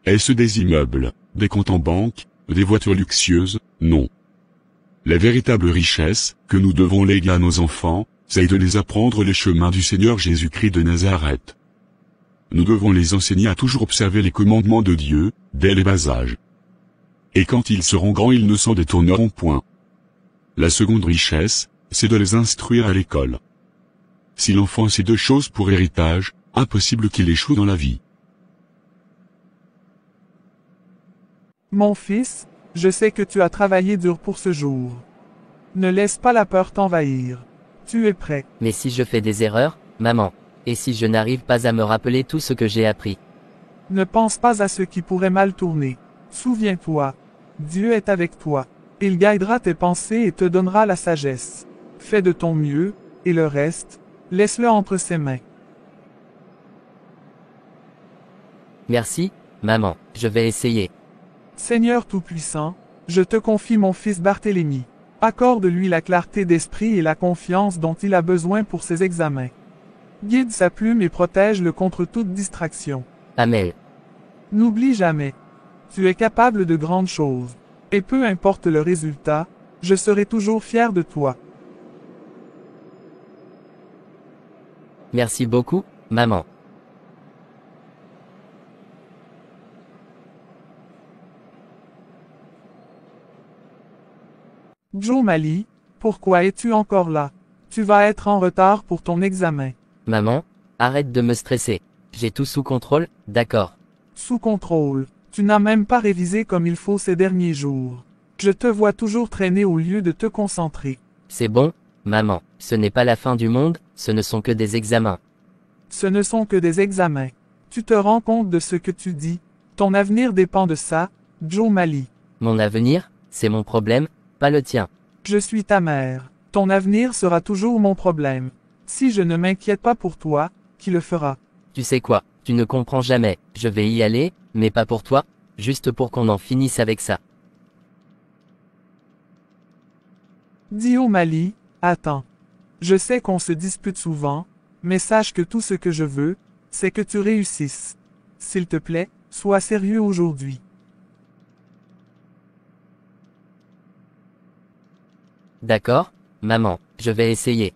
Est-ce des immeubles, des comptes en banque, des voitures luxueuses? Non. La véritable richesse que nous devons léguer à nos enfants, c'est de les apprendre les chemins du Seigneur Jésus-Christ de Nazareth. Nous devons les enseigner à toujours observer les commandements de Dieu, dès les bas âges. Et quand ils seront grands, ils ne s'en détourneront point. La seconde richesse, c'est de les instruire à l'école. Si l'enfant a ces deux choses pour héritage, impossible qu'il échoue dans la vie. Mon fils, je sais que tu as travaillé dur pour ce jour. Ne laisse pas la peur t'envahir. Tu es prêt. Mais si je fais des erreurs, maman, et si je n'arrive pas à me rappeler tout ce que j'ai appris? Ne pense pas à ce qui pourrait mal tourner. Souviens-toi, Dieu est avec toi. Il guidera tes pensées et te donnera la sagesse. Fais de ton mieux, et le reste, laisse-le entre ses mains. Merci, maman, je vais essayer. Seigneur Tout-Puissant, je te confie mon fils Barthélemy. Accorde-lui la clarté d'esprit et la confiance dont il a besoin pour ses examens. Guide sa plume et protège-le contre toute distraction. Amen. N'oublie jamais. Tu es capable de grandes choses. Et peu importe le résultat, je serai toujours fier de toi. Merci beaucoup, maman. Joe Mali, pourquoi es-tu encore là? Tu vas être en retard pour ton examen. Maman, arrête de me stresser. J'ai tout sous contrôle, d'accord. Sous contrôle. Tu n'as même pas révisé comme il faut ces derniers jours. Je te vois toujours traîner au lieu de te concentrer. C'est bon, maman. Ce n'est pas la fin du monde, ce ne sont que des examens. Ce ne sont que des examens. Tu te rends compte de ce que tu dis? Ton avenir dépend de ça, Joe Mali. Mon avenir, c'est mon problème, pas le tien. Je suis ta mère. Ton avenir sera toujours mon problème. Si je ne m'inquiète pas pour toi, qui le fera? Tu sais quoi? Tu ne comprends jamais, je vais y aller, mais pas pour toi, juste pour qu'on en finisse avec ça. Dis O'Malley, attends. Je sais qu'on se dispute souvent, mais sache que tout ce que je veux, c'est que tu réussisses. S'il te plaît, sois sérieux aujourd'hui. D'accord, maman, je vais essayer.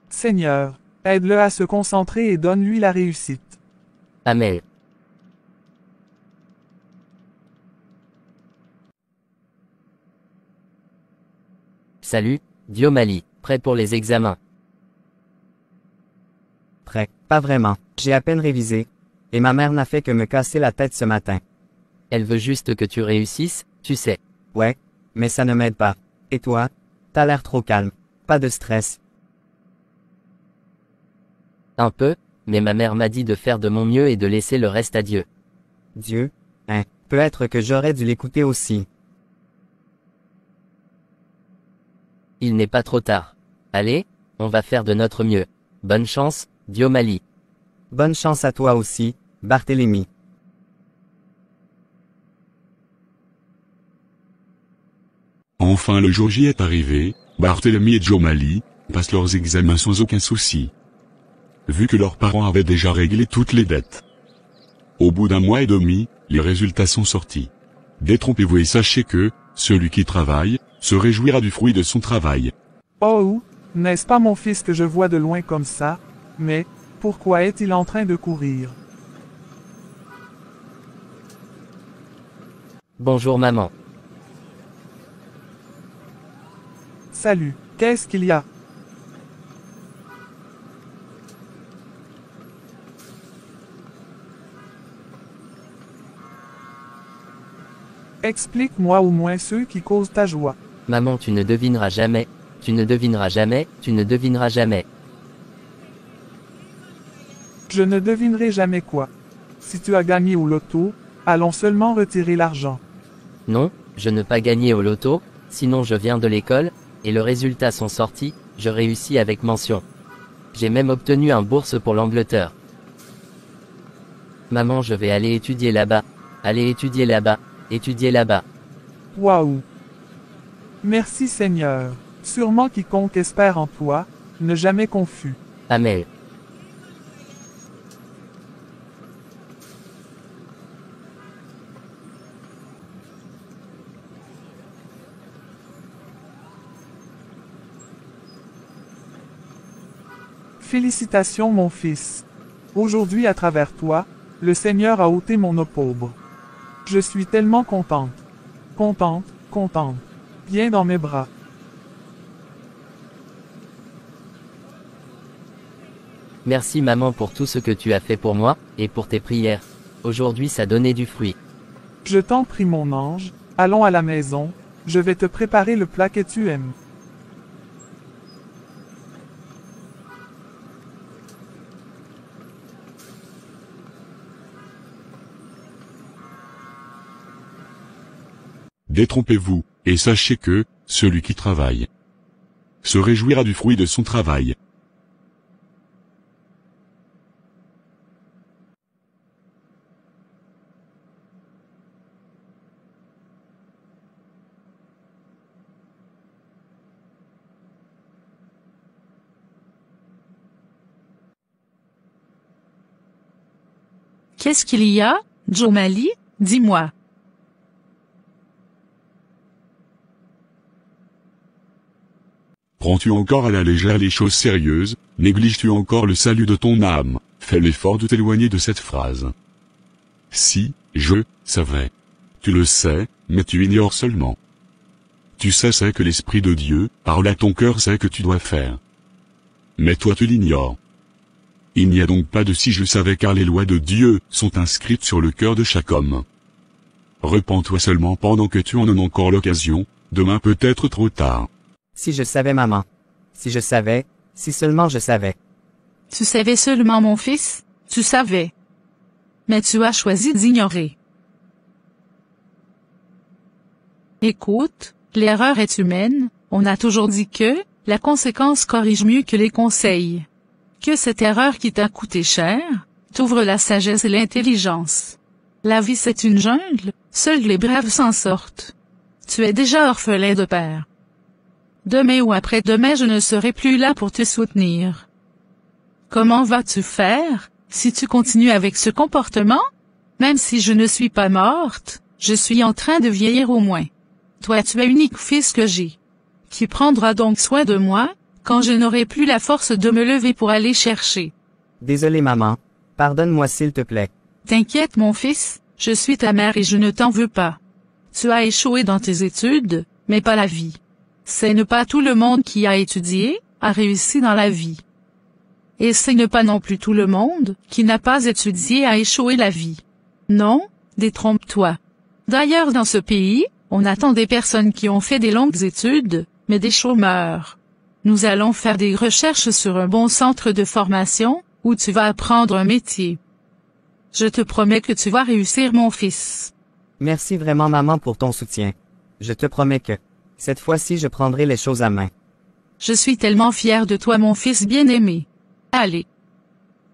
Seigneur, aide-le à se concentrer et donne-lui la réussite. Amen. Salut, dit O'Malley, prêt pour les examens? Prêt, pas vraiment. J'ai à peine révisé. Et ma mère n'a fait que me casser la tête ce matin. Elle veut juste que tu réussisses, tu sais. Ouais, mais ça ne m'aide pas. Et toi? T'as l'air trop calme. Pas de stress. Un peu, mais ma mère m'a dit de faire de mon mieux et de laisser le reste à Dieu. Dieu? Hein, peut-être que j'aurais dû l'écouter aussi. Il n'est pas trop tard. Allez, on va faire de notre mieux. Bonne chance, dit O'Malley. Bonne chance à toi aussi, Barthélemy. Enfin le jour J est arrivé, Barthélemy et Joe O'Malley passent leurs examens sans aucun souci. Vu que leurs parents avaient déjà réglé toutes les dettes. Au bout d'un mois et demi, les résultats sont sortis. Détrompez-vous et sachez que, celui qui travaille, se réjouira du fruit de son travail. Oh, n'est-ce pas mon fils que je vois de loin comme ça? Mais, pourquoi est-il en train de courir? Bonjour maman. Salut, qu'est-ce qu'il y a? Explique-moi au moins ceux qui causent ta joie. Maman, tu ne devineras jamais, tu ne devineras jamais, tu ne devineras jamais. Je ne devinerai jamais quoi. Si tu as gagné au loto, allons seulement retirer l'argent. Non, je n'ai pas gagné au loto, sinon je viens de l'école, et le résultat sont sortis, je réussis avec mention. J'ai même obtenu un bourse pour l'Angleterre. Maman, je vais aller étudier là-bas. Aller étudier là-bas. Étudier là-bas. Waouh! Merci Seigneur. Sûrement quiconque espère en toi, ne jamais confus. Amen. Félicitations mon fils. Aujourd'hui à travers toi, le Seigneur a ôté mon opprobre. Je suis tellement contente. Contente, contente. Viens dans mes bras. Merci maman pour tout ce que tu as fait pour moi, et pour tes prières. Aujourd'hui ça donnait du fruit. Je t'en prie mon ange, allons à la maison, je vais te préparer le plat que tu aimes. Détrompez-vous, et sachez que, celui qui travaille se réjouira du fruit de son travail. Qu'est-ce qu'il y a, Joe O'Malley? Dis-moi. Prends-tu encore à la légère les choses sérieuses, négliges-tu encore le salut de ton âme? Fais l'effort de t'éloigner de cette phrase. Si, je savais. Tu le sais, mais tu ignores seulement. Tu sais ce que l'Esprit de Dieu parle à ton cœur, c'est que tu dois faire. Mais toi tu l'ignores. Il n'y a donc pas de si je savais, car les lois de Dieu sont inscrites sur le cœur de chaque homme. Repens-toi seulement pendant que tu en as encore l'occasion, demain peut être trop tard. Si je savais maman. Si je savais, si seulement je savais. Tu savais seulement mon fils, tu savais. Mais tu as choisi d'ignorer. Écoute, l'erreur est humaine, on a toujours dit que, la conséquence corrige mieux que les conseils. Que cette erreur qui t'a coûté cher, t'ouvre la sagesse et l'intelligence. La vie c'est une jungle, seuls les braves s'en sortent. Tu es déjà orphelin de père. Demain ou après-demain je ne serai plus là pour te soutenir. Comment vas-tu faire, si tu continues avec ce comportement? Même si je ne suis pas morte, je suis en train de vieillir au moins. Toi tu es l'unique fils que j'ai. Qui prendra donc soin de moi, quand je n'aurai plus la force de me lever pour aller chercher? Désolé maman. Pardonne-moi s'il te plaît. T'inquiète mon fils, je suis ta mère et je ne t'en veux pas. Tu as échoué dans tes études, mais pas la vie. C'est ne pas tout le monde qui a étudié, a réussi dans la vie. Et c'est ne pas non plus tout le monde, qui n'a pas étudié a échoué la vie. Non, détrompe-toi. D'ailleurs dans ce pays, on attend des personnes qui ont fait des longues études, mais des chômeurs. Nous allons faire des recherches sur un bon centre de formation, où tu vas apprendre un métier. Je te promets que tu vas réussir mon fils. Merci vraiment maman pour ton soutien. Je te promets que, cette fois-ci je prendrai les choses à main. Je suis tellement fière de toi mon fils bien-aimé. Allez.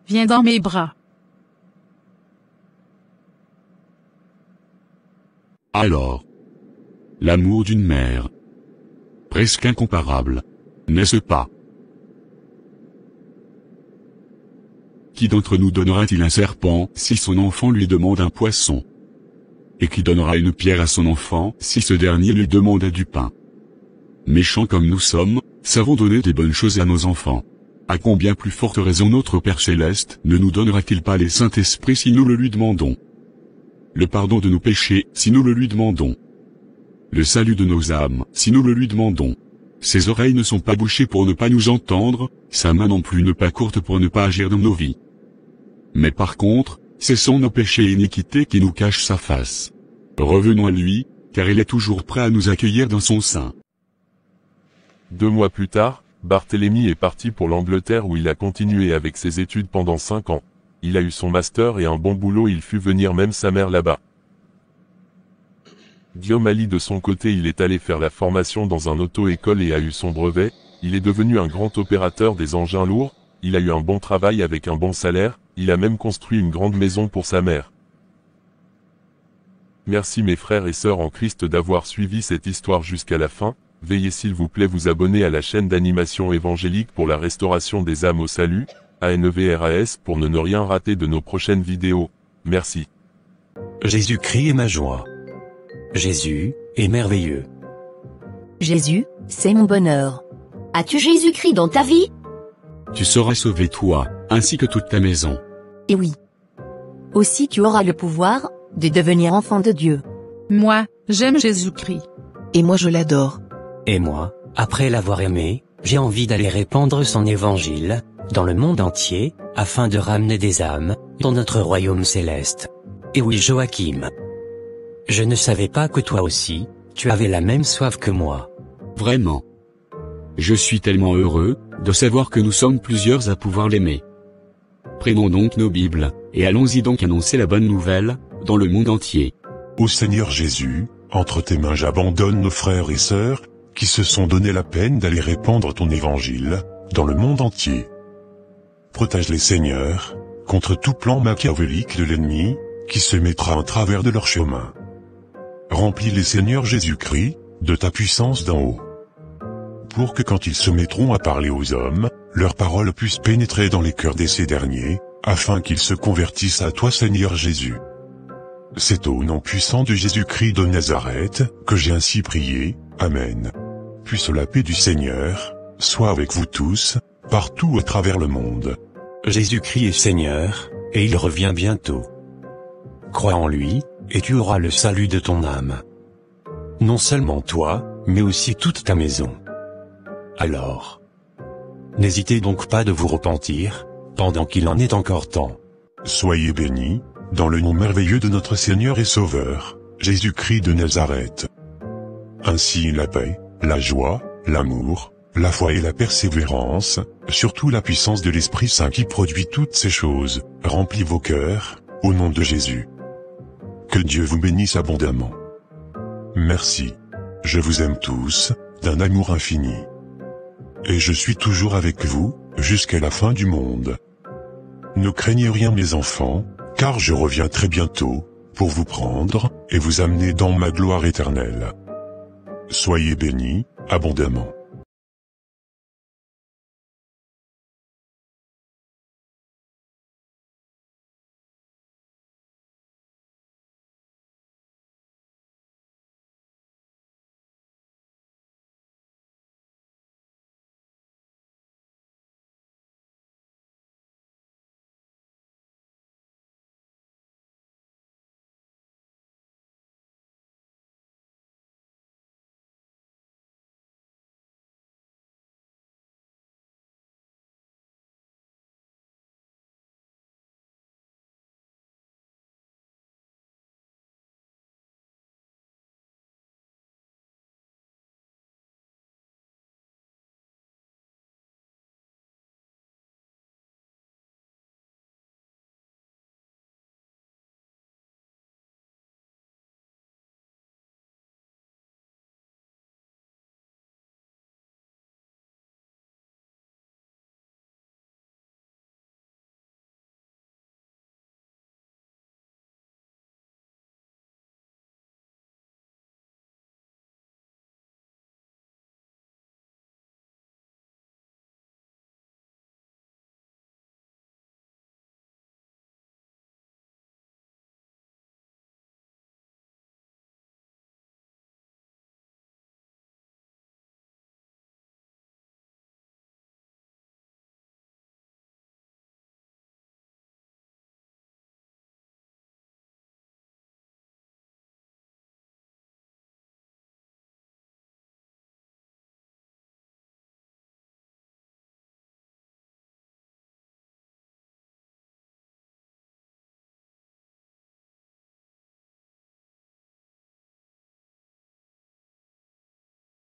Viens dans mes bras. Alors. L'amour d'une mère. Presque incomparable. N'est-ce pas? Qui d'entre nous donnera-t-il un serpent si son enfant lui demande un poisson? Et qui donnera une pierre à son enfant si ce dernier lui demande du pain? Méchants comme nous sommes, savons donner des bonnes choses à nos enfants. À combien plus forte raison notre Père Céleste ne nous donnera-t-il pas les Saint-Esprit si nous le lui demandons? Le pardon de nos péchés si nous le lui demandons? Le salut de nos âmes si nous le lui demandons? Ses oreilles ne sont pas bouchées pour ne pas nous entendre, sa main non plus ne pas courte pour ne pas agir dans nos vies. Mais par contre, ce sont nos péchés et iniquités qui nous cachent sa face. Revenons à lui, car il est toujours prêt à nous accueillir dans son sein. 2 mois plus tard, Barthélemy est parti pour l'Angleterre où il a continué avec ses études pendant 5 ans. Il a eu son master et un bon boulot, il fut venir même sa mère là-bas. Guillaume Ali de son côté il est allé faire la formation dans un auto-école et a eu son brevet, il est devenu un grand opérateur des engins lourds, il a eu un bon travail avec un bon salaire, il a même construit une grande maison pour sa mère. Merci mes frères et sœurs en Christ d'avoir suivi cette histoire jusqu'à la fin, veuillez s'il vous plaît vous abonner à la chaîne d'animation évangélique pour la restauration des âmes au salut, ANEVRAS pour ne rien rater de nos prochaines vidéos, merci. Jésus-Christ est ma joie. Jésus est merveilleux. Jésus, c'est mon bonheur. As-tu Jésus-Christ dans ta vie? Tu seras sauvé toi, ainsi que toute ta maison. Et oui. Aussi tu auras le pouvoir de devenir enfant de Dieu. Moi, j'aime Jésus-Christ. Et moi je l'adore. Et moi, après l'avoir aimé, j'ai envie d'aller répandre son évangile, dans le monde entier, afin de ramener des âmes, dans notre royaume céleste. Et oui Joachim. Je ne savais pas que toi aussi, tu avais la même soif que moi. Vraiment. Je suis tellement heureux, de savoir que nous sommes plusieurs à pouvoir l'aimer. Prenons donc nos Bibles, et allons-y donc annoncer la bonne nouvelle, dans le monde entier. Ô Seigneur Jésus, entre tes mains j'abandonne nos frères et sœurs, qui se sont donné la peine d'aller répandre ton évangile, dans le monde entier. Protège-les Seigneur, contre tout plan machiavélique de l'ennemi, qui se mettra en travers de leur chemin. Remplis les Seigneur Jésus-Christ, de ta puissance d'en haut. Pour que quand ils se mettront à parler aux hommes, leurs paroles puissent pénétrer dans les cœurs de ces derniers, afin qu'ils se convertissent à toi Seigneur Jésus. C'est au nom puissant de Jésus-Christ de Nazareth, que j'ai ainsi prié, Amen. Puisse la paix du Seigneur, soit avec vous tous, partout à travers le monde. Jésus-Christ est Seigneur, et il revient bientôt. Crois en lui, et tu auras le salut de ton âme. Non seulement toi, mais aussi toute ta maison. Alors, n'hésitez donc pas de vous repentir, pendant qu'il en est encore temps. Soyez bénis, dans le nom merveilleux de notre Seigneur et Sauveur, Jésus-Christ de Nazareth. Ainsi la paix, la joie, l'amour, la foi et la persévérance, surtout la puissance de l'Esprit Saint qui produit toutes ces choses, remplit vos cœurs, au nom de Jésus. Que Dieu vous bénisse abondamment. Merci. Je vous aime tous, d'un amour infini. et je suis toujours avec vous, jusqu'à la fin du monde. Ne craignez rien mes enfants, car je reviens très bientôt, pour vous prendre, et vous amener dans ma gloire éternelle. Soyez bénis, abondamment.